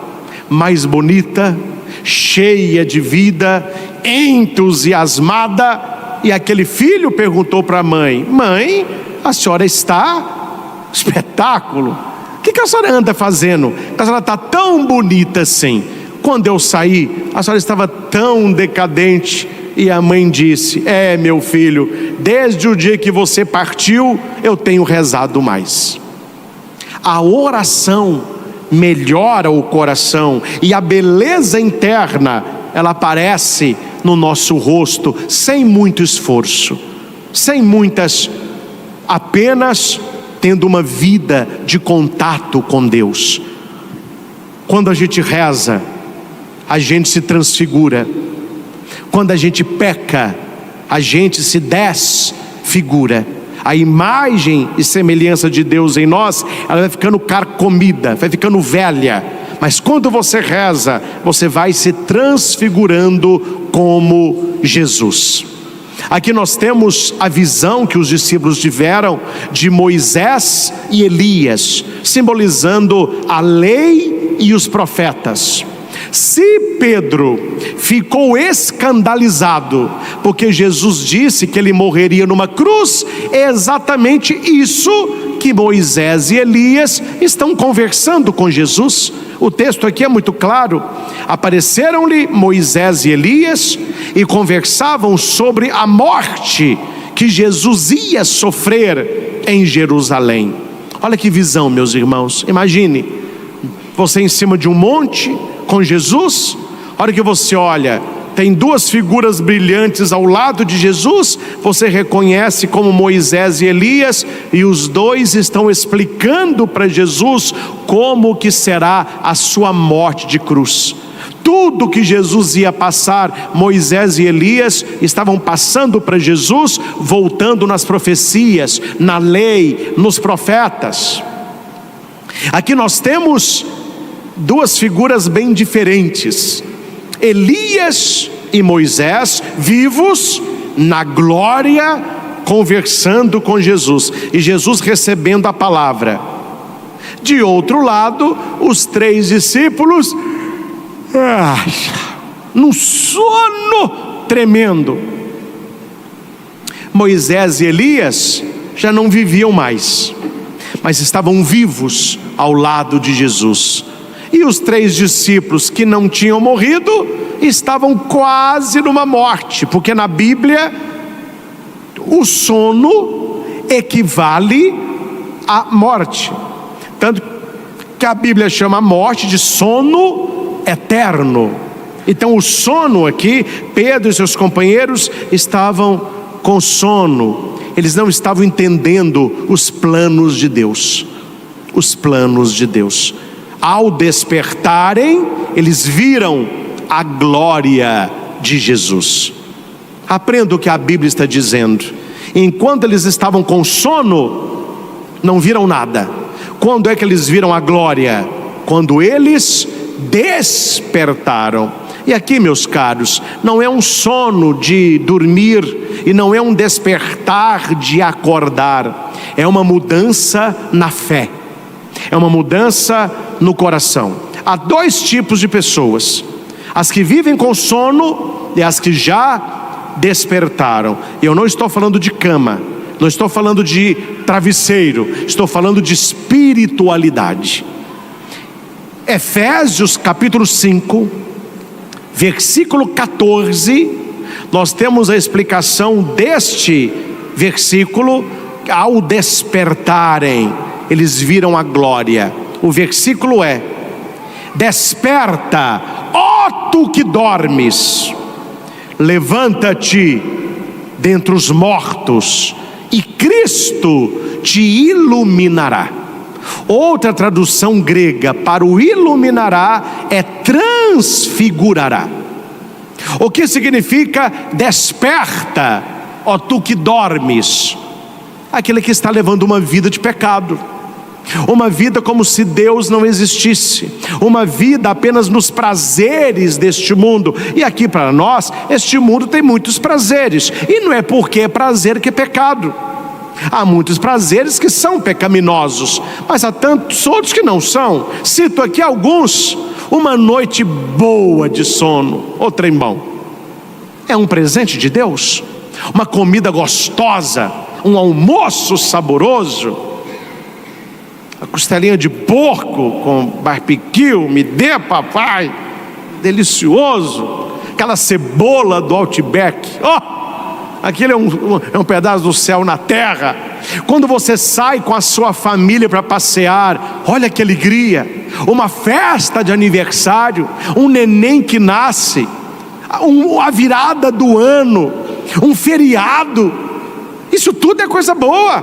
mais bonita, cheia de vida, entusiasmada. E aquele filho perguntou para a mãe: mãe, a senhora está espetáculo. O que a senhora anda fazendo? A senhora está tão bonita assim. Quando eu saí, a senhora estava tão decadente. E a mãe disse: é, meu filho, desde o dia que você partiu, eu tenho rezado mais. A oração melhora o coração, e a beleza interna, ela aparece no nosso rosto, sem muito esforço, apenas tendo uma vida de contato com Deus. Quando a gente reza, a gente se transfigura. Quando a gente peca, a gente se desfigura. A imagem e semelhança de Deus em nós, ela vai ficando carcomida, vai ficando velha. Mas quando você reza, você vai se transfigurando como Jesus. Aqui nós temos a visão que os discípulos tiveram de Moisés e Elias, simbolizando a lei e os profetas. Se Pedro ficou escandalizado porque Jesus disse que ele morreria numa cruz, é exatamente isso que Moisés e Elias estão conversando com Jesus. O texto aqui é muito claro. Apareceram-lhe Moisés e Elias e conversavam sobre a morte que Jesus ia sofrer em Jerusalém. Olha que visão, meus irmãos. Imagine você em cima de um monte com Jesus. A hora que você olha, tem 2 figuras brilhantes ao lado de Jesus. Você reconhece como Moisés e Elias, e os 2 estão explicando para Jesus como que será a sua morte de cruz. Tudo que Jesus ia passar, Moisés e Elias estavam passando para Jesus, voltando nas profecias, na lei, nos profetas. Aqui nós temos 2 figuras bem diferentes: Elias e Moisés, vivos na glória, conversando com Jesus, e Jesus recebendo a palavra. De outro lado, os 3 discípulos, num sono tremendo. Moisés e Elias já não viviam mais, mas estavam vivos ao lado de Jesus. E os 3 discípulos que não tinham morrido estavam quase numa morte, porque na Bíblia o sono equivale à morte, tanto que a Bíblia chama a morte de sono eterno. Então o sono aqui, Pedro e seus companheiros estavam com sono. Eles não estavam entendendo os planos de Deus. Os planos de Deus. Ao despertarem, eles viram a glória de Jesus. Aprenda o que a Bíblia está dizendo. Enquanto eles estavam com sono, não viram nada. Quando é que eles viram a glória? Quando eles despertaram. E aqui, meus caros, não é um sono de dormir e não é um despertar de acordar, é uma mudança na fé, é uma mudança no coração. Há dois tipos de pessoas: as que vivem com sono e as que já despertaram. Eu não estou falando de cama, não estou falando de travesseiro, estou falando de espiritualidade. Efésios capítulo 5, versículo 14, nós temos a explicação deste versículo. Ao despertarem, eles viram a glória. O versículo é: desperta, ó tu que dormes, levanta-te dentre os mortos, e Cristo te iluminará. Outra tradução grega para o iluminará é transfigurará. O que significa desperta, ó tu que dormes? Aquele que está levando uma vida de pecado, uma vida como se Deus não existisse, uma vida apenas nos prazeres deste mundo. E aqui para nós, este mundo tem muitos prazeres, e não é porque é prazer que é pecado. Há muitos prazeres que são pecaminosos, mas há tantos outros que não são. Cito aqui alguns. Uma noite boa de sono, ô trem bom, é um presente de Deus. Uma comida gostosa, um almoço saboroso, a costelinha de porco com barbecue, me dê papai, delicioso. Aquela cebola do Outback, aquele é um pedaço do céu na terra. Quando você sai com a sua família para passear, olha que alegria. Uma festa de aniversário, um neném que nasce, a virada do ano, um feriado, isso tudo é coisa boa.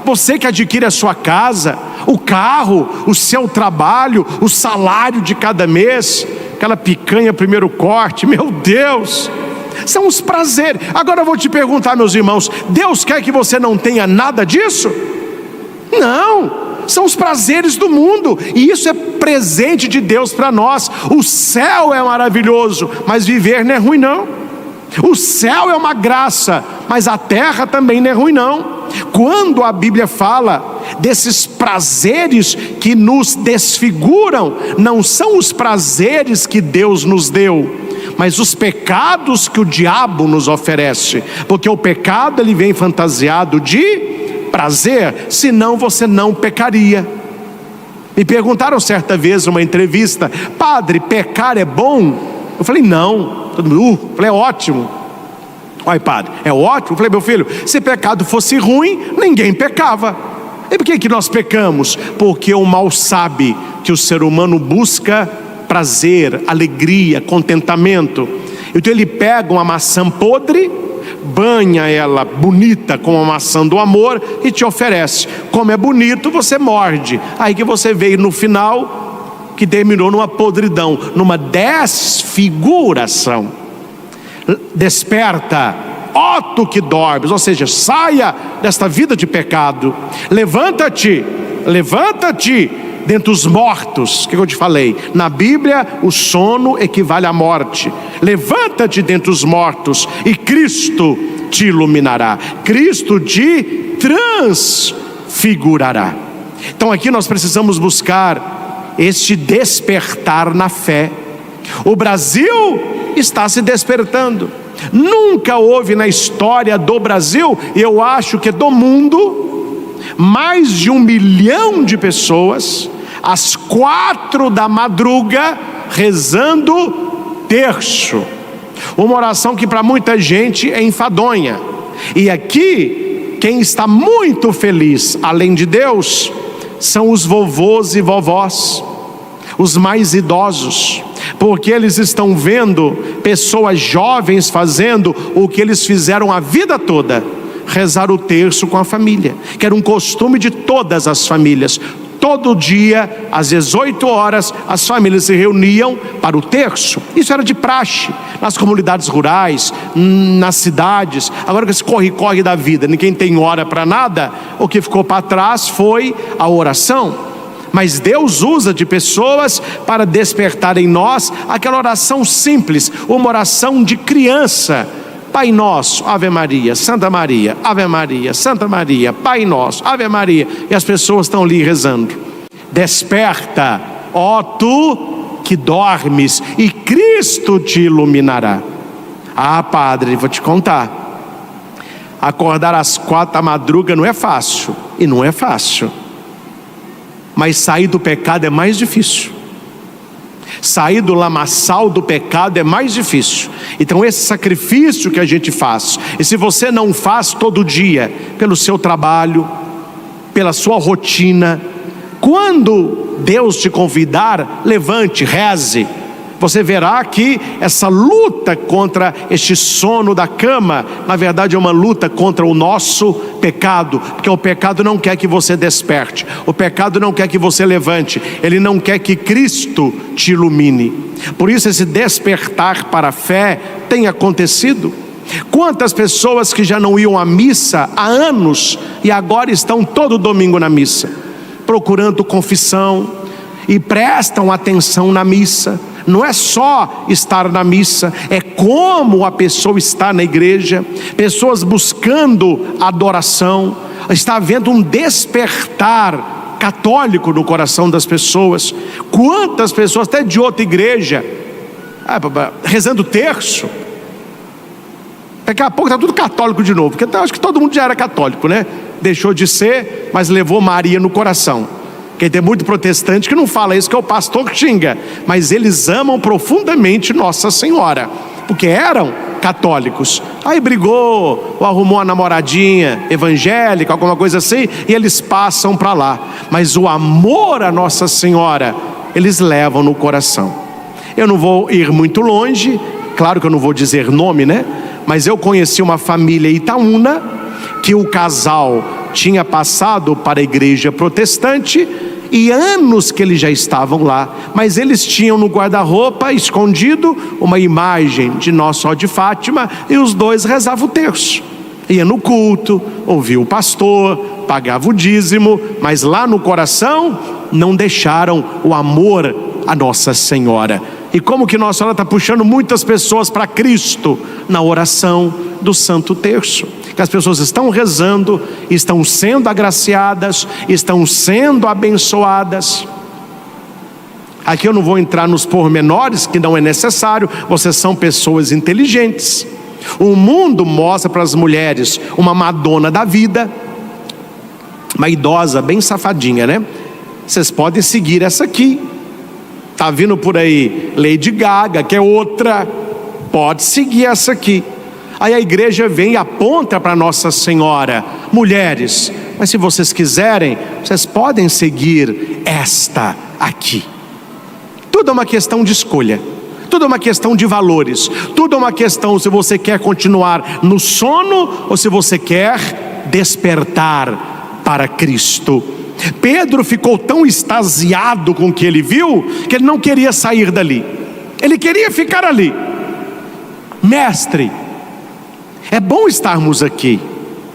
Você que adquire a sua casa, o carro, o seu trabalho, o salário de cada mês, aquela picanha primeiro corte, meu Deus, são os prazeres. Agora eu vou te perguntar, meus irmãos, Deus quer que você não tenha nada disso? Não, são os prazeres do mundo, e isso é presente de Deus para nós. O céu é maravilhoso, mas viver não é ruim não. O céu é uma graça, mas a terra também não é ruim não. Quando a Bíblia fala desses prazeres que nos desfiguram, não são os prazeres que Deus nos deu, mas os pecados que o diabo nos oferece, porque o pecado ele vem fantasiado de prazer, senão você não pecaria. Me perguntaram certa vez numa entrevista: padre, pecar é bom? Eu falei não. Todo mundo, falei, é ótimo. Olha, padre, é ótimo. Eu falei, meu filho, se pecado fosse ruim, ninguém pecava. E por que nós pecamos? Porque o mal sabe que o ser humano busca prazer, alegria, contentamento. Então ele pega uma maçã podre, banha ela bonita com a maçã do amor e te oferece. Como é bonito, você morde. Aí que você veio no final, que terminou numa podridão, numa desfiguração. Desperta, ó tu que dormes, ou seja, saia desta vida de pecado, levanta-te dentre os mortos. O que eu te falei? Na Bíblia o sono equivale à morte. Levanta-te dentre os mortos e Cristo te iluminará, Cristo te transfigurará. Então aqui nós precisamos buscar este despertar na fé. O Brasil está se despertando. Nunca houve na história do Brasil, eu acho que do mundo, mais de 1 milhão de pessoas às 4 da madruga rezando terço. Uma oração que para muita gente é enfadonha. E aqui quem está muito feliz, além de Deus, são os vovôs e vovós, os mais idosos, porque eles estão vendo pessoas jovens fazendo o que eles fizeram a vida toda: rezar o terço com a família, que era um costume de todas as famílias. Todo dia, às 18 horas, as famílias se reuniam para o terço. Isso era de praxe, nas comunidades rurais, nas cidades. Agora com esse corre-corre da vida, ninguém tem hora para nada, o que ficou para trás foi a oração. mas Deus usa de pessoas para despertar em nós aquela oração simples, uma oração de criança. Pai nosso, Ave Maria, Santa Maria, Ave Maria, Santa Maria, Pai nosso, Ave Maria. E as pessoas estão ali rezando. Desperta, ó tu que dormes, e Cristo te iluminará. Ah, padre, vou te contar. Acordar às 4 da madruga não é fácil, e não é fácil. Mas sair do pecado é mais difícil. Sair do lamaçal do pecado é mais difícil. Então esse sacrifício que a gente faz, e se você não faz todo dia, pelo seu trabalho, pela sua rotina, quando Deus te convidar, levante, reze. Você verá que essa luta contra este sono da cama, na verdade é uma luta contra o nosso pecado, porque o pecado não quer que você desperte, o pecado não quer que você levante, ele não quer que Cristo te ilumine. Por isso esse despertar para a fé tem acontecido. Quantas pessoas que já não iam à missa há anos e agora estão todo domingo na missa, procurando confissão e prestam atenção na missa. Não é só estar na missa, é como a pessoa está na igreja, pessoas buscando adoração. Está havendo um despertar católico no coração das pessoas. Quantas pessoas, até de outra igreja, rezando terço. Daqui a pouco está tudo católico de novo, porque eu acho que todo mundo já era católico, né? Deixou de ser, mas levou Maria no coração. Porque tem muito protestante que não fala isso, que é o pastor que xinga, mas eles amam profundamente Nossa Senhora, porque eram católicos. Aí brigou, ou arrumou uma namoradinha evangélica, alguma coisa assim, e eles passam para lá. Mas o amor a Nossa Senhora, eles levam no coração. Eu não vou ir muito longe, claro que eu não vou dizer nome, né? Mas eu conheci uma família Itaúna, que o casal tinha passado para a igreja protestante, e anos que eles já estavam lá, mas eles tinham no guarda-roupa escondido uma imagem de Nossa Senhora de Fátima, e os dois rezavam o terço, ia no culto, ouvia o pastor, pagava o dízimo, mas lá no coração não deixaram o amor a Nossa Senhora. E como que Nossa Senhora está puxando muitas pessoas para Cristo na oração do Santo Terço, que as pessoas estão rezando, estão sendo agraciadas, estão sendo abençoadas. Aqui eu não vou entrar nos pormenores, que não é necessário, vocês são pessoas inteligentes. O mundo mostra para as mulheres uma Madonna da vida, uma idosa bem safadinha, né? Vocês podem seguir essa aqui. Está vindo por aí Lady Gaga, que é outra, pode seguir essa aqui. Aí a igreja vem e aponta para Nossa Senhora: mulheres, mas se vocês quiserem, vocês podem seguir esta aqui. Tudo é uma questão de escolha, tudo é uma questão de valores, tudo é uma questão se você quer continuar no sono ou se você quer despertar para Cristo. Pedro ficou tão extasiado com o que ele viu, que ele não queria sair dali, ele queria ficar ali. Mestre, é bom estarmos aqui,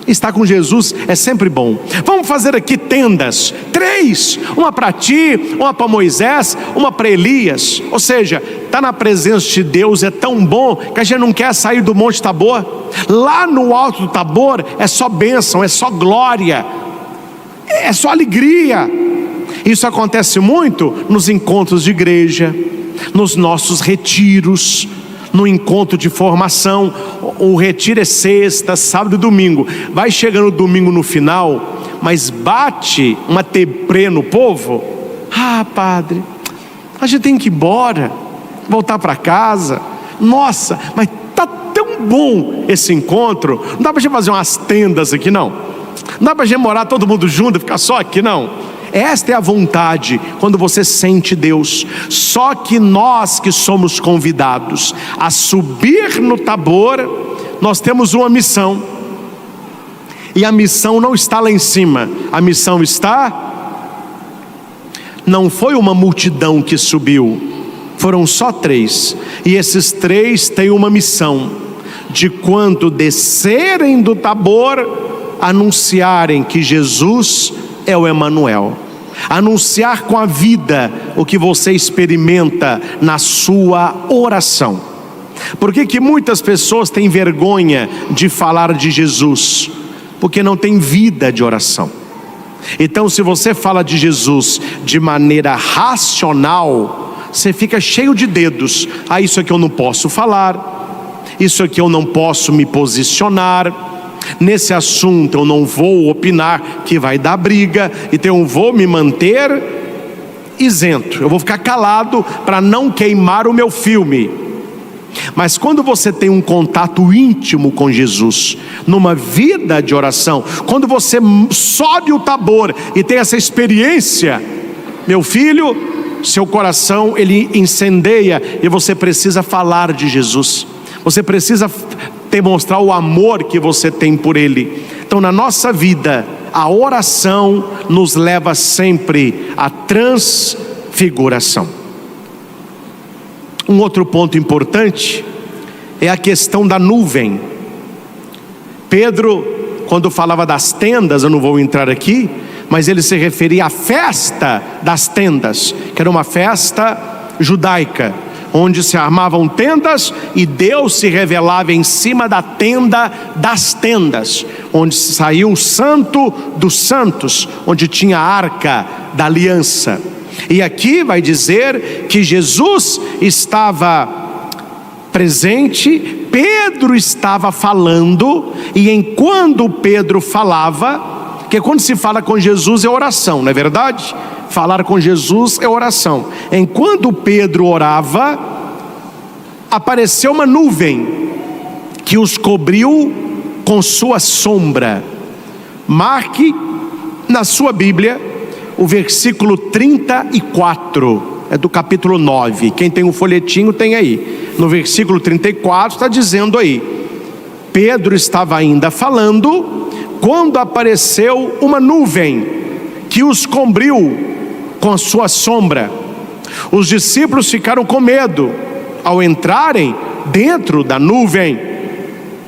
estar com Jesus é sempre bom. Vamos fazer aqui tendas, 3, uma para ti, uma para Moisés, uma para Elias. Ou seja, estar na presença de Deus é tão bom que a gente não quer sair do Monte Tabor. Lá no alto do Tabor é só bênção, é só glória, é só alegria. Isso acontece muito nos encontros de igreja, nos nossos retiros, no encontro de formação. O retiro é sexta, sábado e domingo. Vai chegando o domingo no final, mas bate uma deprê no povo. Ah, padre, a gente tem que ir embora, voltar para casa. Nossa, mas tá tão bom esse encontro. Não dá para gente fazer umas tendas aqui, não. Não dá para gente morar todo mundo junto e ficar só aqui, não. Esta é a vontade, quando você sente Deus. Só que nós que somos convidados a subir no Tabor, nós temos uma missão. E a missão não está lá em cima, a missão está... Não foi uma multidão que subiu, foram só 3. E esses 3 têm uma missão, de quando descerem do Tabor, anunciarem que Jesus é o Emanuel. anunciar com a vida o que você experimenta na sua oração. Por que muitas pessoas têm vergonha de falar de Jesus? Porque não tem vida de oração. Então, se você fala de Jesus de maneira racional, você fica cheio de dedos. Isso aqui eu não posso falar, isso aqui eu não posso me posicionar, nesse assunto eu não vou opinar, que vai dar briga, então eu vou me manter isento, eu vou ficar calado para não queimar o meu filme. Mas quando você tem um contato íntimo com Jesus, numa vida de oração, quando você sobe o Tabor e tem essa experiência, meu filho, seu coração ele incendeia e você precisa falar de Jesus. Você precisa demonstrar o amor que você tem por Ele. Então, na nossa vida, a oração nos leva sempre à transfiguração. Um outro ponto importante é a questão da nuvem. Pedro, quando falava das tendas, eu não vou entrar aqui, mas ele se referia à festa das tendas, que era uma festa judaica, onde se armavam tendas e Deus se revelava em cima da tenda das tendas, onde saiu o santo dos santos, onde tinha a arca da aliança. E aqui vai dizer que Jesus estava presente, Pedro estava falando, e enquanto Pedro falava, porque quando se fala com Jesus é oração, não é verdade? Falar com Jesus é oração. Enquanto Pedro orava, apareceu uma nuvem que os cobriu com sua sombra. Marque na sua Bíblia o versículo 34, é do capítulo 9. Quem tem um folhetinho tem aí. No versículo 34 está dizendo aí: Pedro estava ainda falando, quando apareceu uma nuvem que os cobriu com a sua sombra. Os discípulos ficaram com medo ao entrarem dentro da nuvem.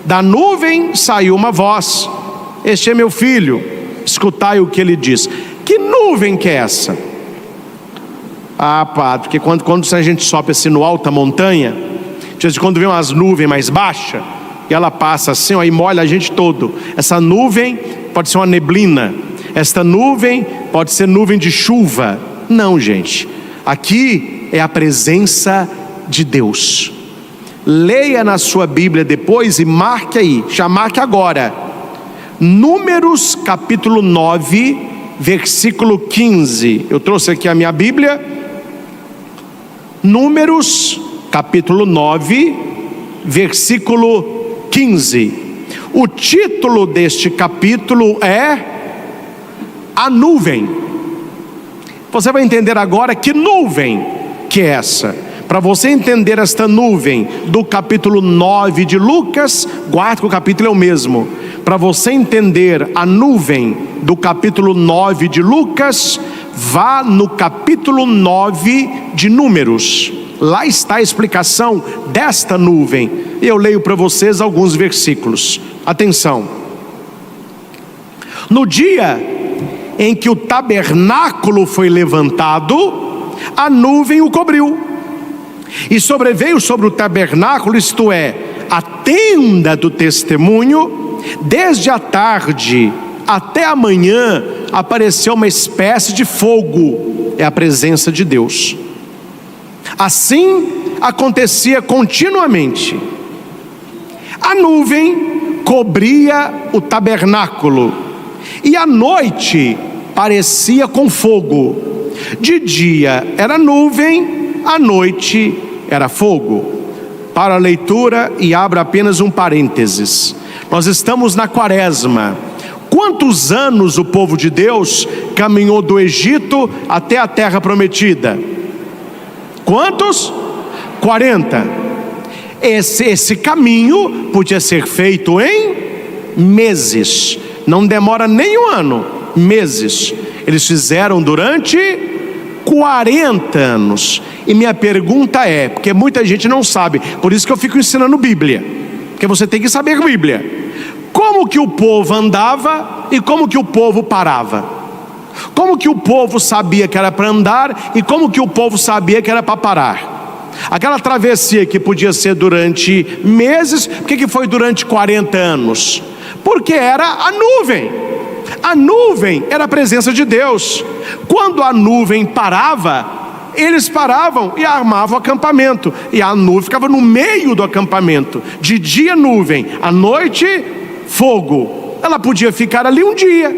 Da nuvem saiu uma voz: este é meu filho, escutai o que ele diz. Que nuvem que é essa? Padre, porque quando a gente sobe assim no alta montanha, quando vem umas nuvens mais baixas, e ela passa assim, e molha a gente todo. Essa nuvem pode ser uma neblina, esta nuvem pode ser nuvem de chuva. Não, gente, aqui é a presença de Deus. Leia na sua Bíblia depois e marque aí, já marque agora, Números capítulo 9, versículo 15. Eu trouxe aqui a minha Bíblia. Números capítulo 9, versículo 15. O título deste capítulo é a nuvem. Você vai entender agora que nuvem que é essa. Para você entender esta nuvem do capítulo 9 de Lucas, guarda que o capítulo é o mesmo. Para você entender a nuvem do capítulo 9 de Lucas, vá no capítulo 9 de Números. Lá está a explicação desta nuvem. Eu leio para vocês alguns versículos. Atenção. No dia em que o tabernáculo foi levantado, a nuvem o cobriu. E sobreveio sobre o tabernáculo, isto é, a tenda do testemunho. Desde a tarde até a manhã apareceu uma espécie de fogo. É a presença de Deus. Assim acontecia continuamente. A nuvem cobria o tabernáculo, e à noite parecia com fogo. De dia era nuvem, à noite era fogo. Para a leitura, e abra apenas um parênteses, nós estamos na quaresma. Quantos anos o povo de Deus caminhou do Egito até a terra prometida? Quantos? 40. Esse caminho podia ser feito em meses. Não demora nem um ano, meses. Eles fizeram durante 40 anos. E minha pergunta é, porque muita gente não sabe, por isso que eu fico ensinando Bíblia, porque você tem que saber Bíblia. Como que o povo andava e como que o povo parava? Como que o povo sabia que era para andar e como que o povo sabia que era para parar? Aquela travessia que podia ser durante meses, por que foi durante 40 anos? Porque era a nuvem. A nuvem era a presença de Deus. Quando a nuvem parava, eles paravam e armavam o acampamento, e a nuvem ficava no meio do acampamento. De dia nuvem, à noite fogo. Ela podia ficar ali um dia.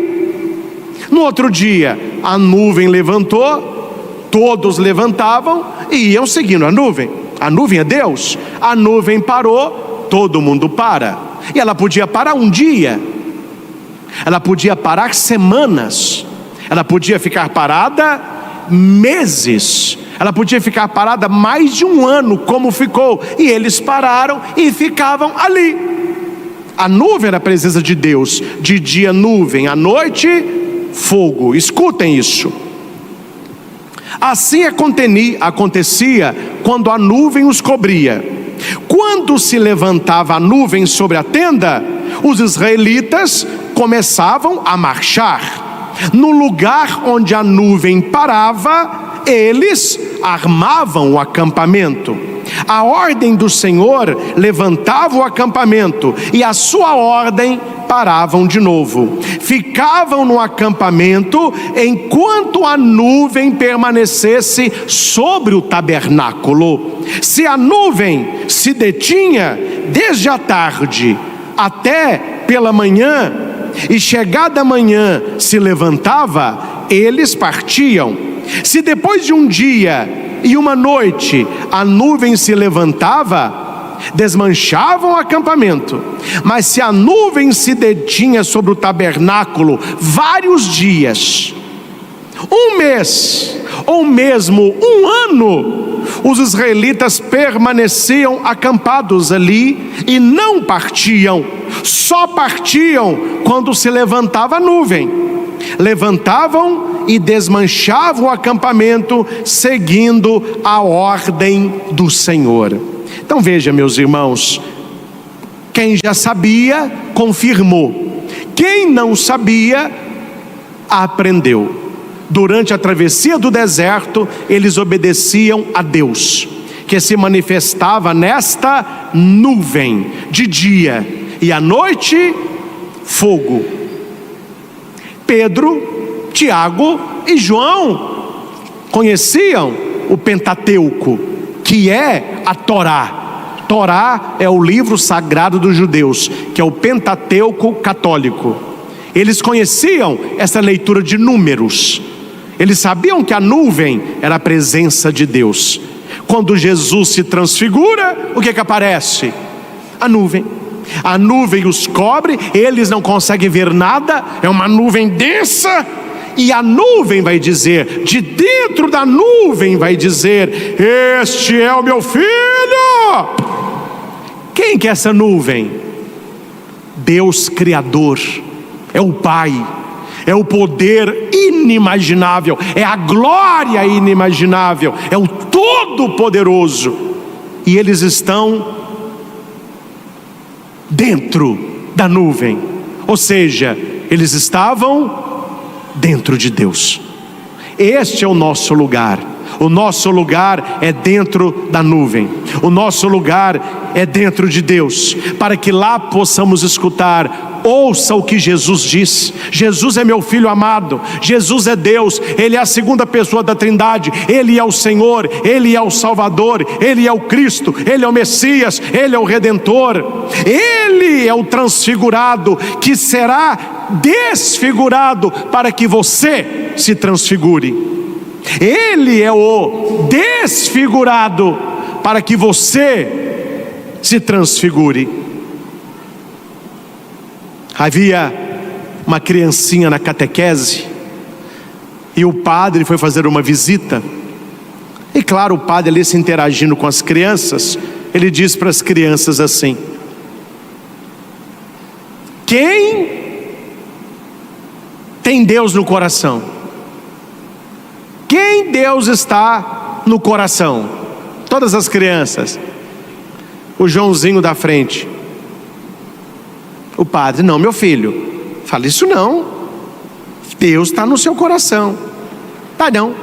No outro dia a nuvem levantou, todos levantavam e iam seguindo a nuvem. A nuvem é Deus. A nuvem parou, todo mundo para. E ela podia parar um dia, ela podia parar semanas, ela podia ficar parada meses, ela podia ficar parada mais de um ano, como ficou. E eles pararam e ficavam ali. A nuvem era a presença de Deus. De dia nuvem, à noite fogo. Escutem isso. Assim acontecia quando a nuvem os cobria. Quando se levantava a nuvem sobre a tenda, os israelitas começavam a marchar. No lugar onde a nuvem parava, eles armavam o acampamento. A ordem do Senhor levantava o acampamento, e a sua ordem paravam de novo. Ficavam no acampamento enquanto a nuvem permanecesse sobre o tabernáculo. Se a nuvem se detinha desde a tarde até pela manhã, e chegada a manhã se levantava, eles partiam. Se depois de um dia e uma noite a nuvem se levantava, desmanchavam o acampamento. Mas se a nuvem se detinha sobre o tabernáculo vários dias, um mês, ou mesmo um ano, os israelitas permaneciam acampados ali e não partiam. Só partiam quando se levantava a nuvem. Levantavam e desmanchavam o acampamento, seguindo a ordem do Senhor. Então veja, meus irmãos, quem já sabia, confirmou. Quem não sabia, aprendeu. Durante a travessia do deserto, eles obedeciam a Deus, que se manifestava nesta nuvem de dia, e à noite, fogo. Pedro, Tiago e João conheciam o Pentateuco, que é a Torá. Torá é o livro sagrado dos judeus, que é o Pentateuco católico. Eles conheciam essa leitura de números. Eles sabiam que a nuvem era a presença de Deus. Quando Jesus se transfigura, o que aparece? A nuvem. A nuvem os cobre, eles não conseguem ver nada, é uma nuvem densa, e a nuvem vai dizer, de dentro da nuvem vai dizer: este é o meu filho. Quem que é essa nuvem? Deus Criador, é o Pai, é o poder inimaginável, é a glória inimaginável, é o Todo-Poderoso, e eles estão dentro da nuvem, ou seja, eles estavam dentro de Deus. Este é o nosso lugar. O nosso lugar é dentro da nuvem. O nosso lugar é dentro de Deus, para que lá possamos escutar: ouça o que Jesus diz. Jesus é meu filho amado. Jesus é Deus. Ele é a segunda pessoa da Trindade. Ele é o Senhor, Ele é o Salvador, Ele é o Cristo, Ele é o Messias, Ele é o Redentor. Ele é o transfigurado, que será desfigurado para que você se transfigure. Ele é o desfigurado para que você se transfigure. Havia uma criancinha na catequese, e o padre foi fazer uma visita. E claro, o padre ali se interagindo com as crianças, ele diz para as crianças assim: quem tem Deus no coração? Quem Deus está no coração? Todas as crianças. O Joãozinho da frente. O padre: não, meu filho, fala isso não. Deus está no seu coração. Tá não?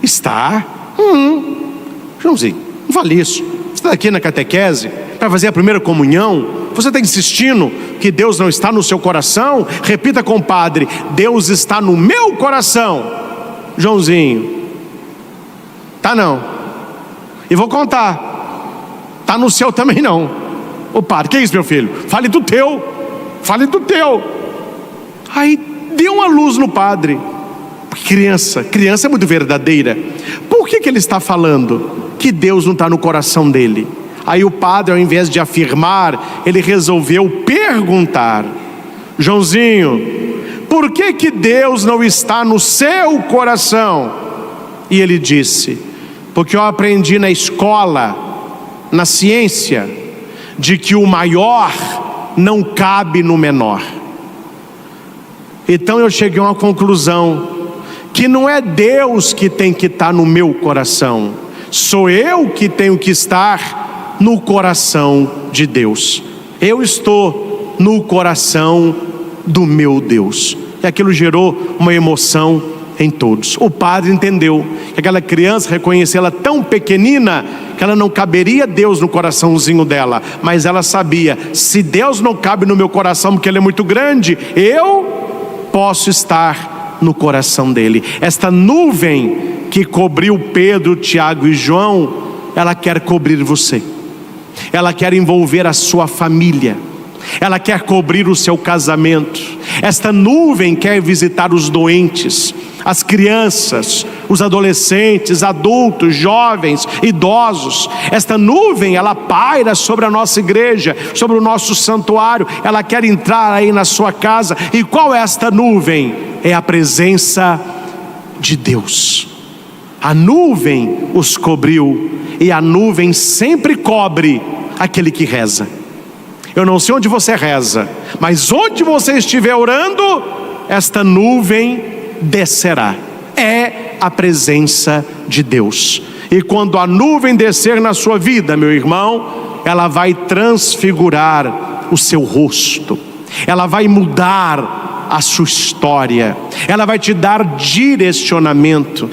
Está. Joãozinho, não fale isso. Você está aqui na catequese para fazer a primeira comunhão. Você está insistindo que Deus não está no seu coração? Repita com o padre: Deus está no meu coração. Joãozinho, tá não. E vou contar, tá no seu também não. Ô padre, que é isso, meu filho? Fale do teu. Fale do teu. Aí deu uma luz no padre. Criança é muito verdadeira. Por que ele está falando que Deus não está no coração dele? Aí o padre, ao invés de afirmar, ele resolveu perguntar: Joãozinho, por que Deus não está no seu coração? E ele disse: porque eu aprendi na escola, na ciência, de que o maior não cabe no menor. Então eu cheguei a uma conclusão, que não é Deus que tem que estar no meu coração, sou eu que tenho que estar no coração de Deus. Eu estou no coração do meu Deus. E aquilo gerou uma emoção em todos. O padre entendeu que aquela criança, reconheceu ela tão pequenina, que ela não caberia Deus no coraçãozinho dela, mas ela sabia: se Deus não cabe no meu coração porque ele é muito grande, eu posso estar no coração dele. Esta nuvem que cobriu Pedro, Tiago e João, ela quer cobrir você, ela quer envolver a sua família, ela quer cobrir o seu casamento. Esta nuvem quer visitar os doentes, as crianças, os adolescentes, adultos, jovens, idosos. Esta nuvem, ela paira sobre a nossa igreja, sobre o nosso santuário. Ela quer entrar aí na sua casa. E qual é esta nuvem? É a presença de Deus. A nuvem os cobriu, e a nuvem sempre cobre aquele que reza. Eu não sei onde você reza, mas onde você estiver orando, esta nuvem descerá. É a presença de Deus. E quando a nuvem descer na sua vida, meu irmão, ela vai transfigurar o seu rosto, ela vai mudar a sua história, ela vai te dar direcionamento,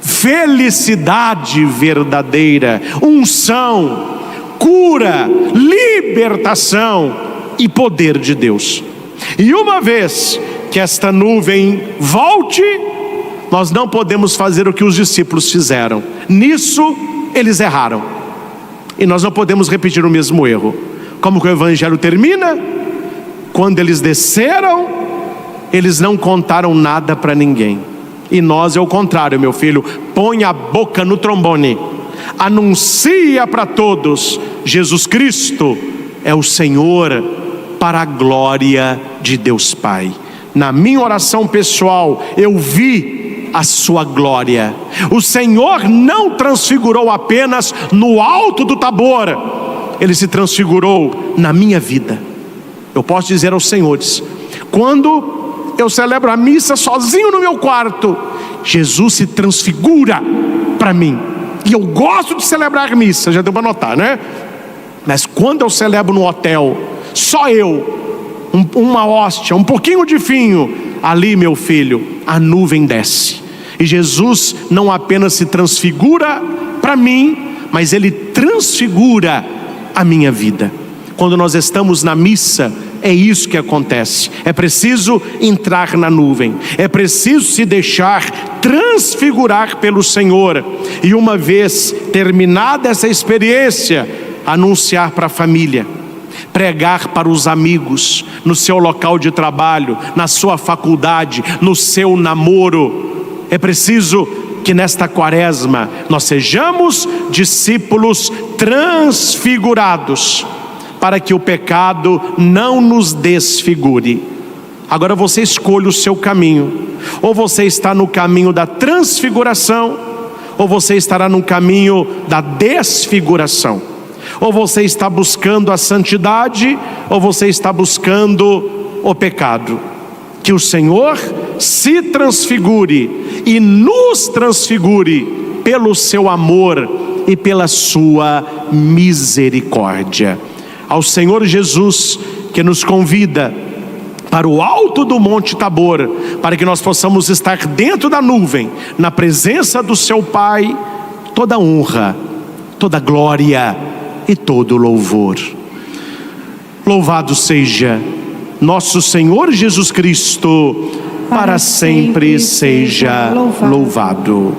felicidade verdadeira, unção, cura, libertação e poder de Deus. E uma vez que esta nuvem volte, nós não podemos fazer o que os discípulos fizeram. Nisso eles erraram, e nós não podemos repetir o mesmo erro. Como que o evangelho termina? Quando eles desceram, eles não contaram nada para ninguém. E nós é o contrário, meu filho. Põe a boca no trombone, anuncia para todos: Jesus Cristo é o Senhor, para a glória de Deus Pai. Na minha oração pessoal, eu vi a sua glória. O Senhor não transfigurou apenas no alto do Tabor, Ele se transfigurou na minha vida. Eu posso dizer aos senhores, quando eu celebro a missa sozinho no meu quarto, Jesus se transfigura para mim. E eu gosto de celebrar missa, já deu para notar, né? Mas quando eu celebro no hotel, só eu, uma hóstia, um pouquinho de vinho, ali, meu filho, a nuvem desce. E Jesus não apenas se transfigura para mim, mas Ele transfigura a minha vida. Quando nós estamos na missa, é isso que acontece. É preciso entrar na nuvem, é preciso se deixar transfigurar pelo Senhor. E uma vez terminada essa experiência, anunciar para a família, pregar para os amigos, no seu local de trabalho, na sua faculdade, no seu namoro. É preciso que nesta quaresma nós sejamos discípulos transfigurados, para que o pecado não nos desfigure. Agora você escolhe o seu caminho. Ou você está no caminho da transfiguração, ou você estará no caminho da desfiguração. Ou você está buscando a santidade, ou você está buscando o pecado. Que o Senhor se transfigure e nos transfigure pelo seu amor e pela sua misericórdia. Ao Senhor Jesus, que nos convida para o alto do Monte Tabor, para que nós possamos estar dentro da nuvem, na presença do seu Pai, toda honra, toda glória e todo louvor. Louvado seja nosso Senhor Jesus Cristo, para sempre seja louvado.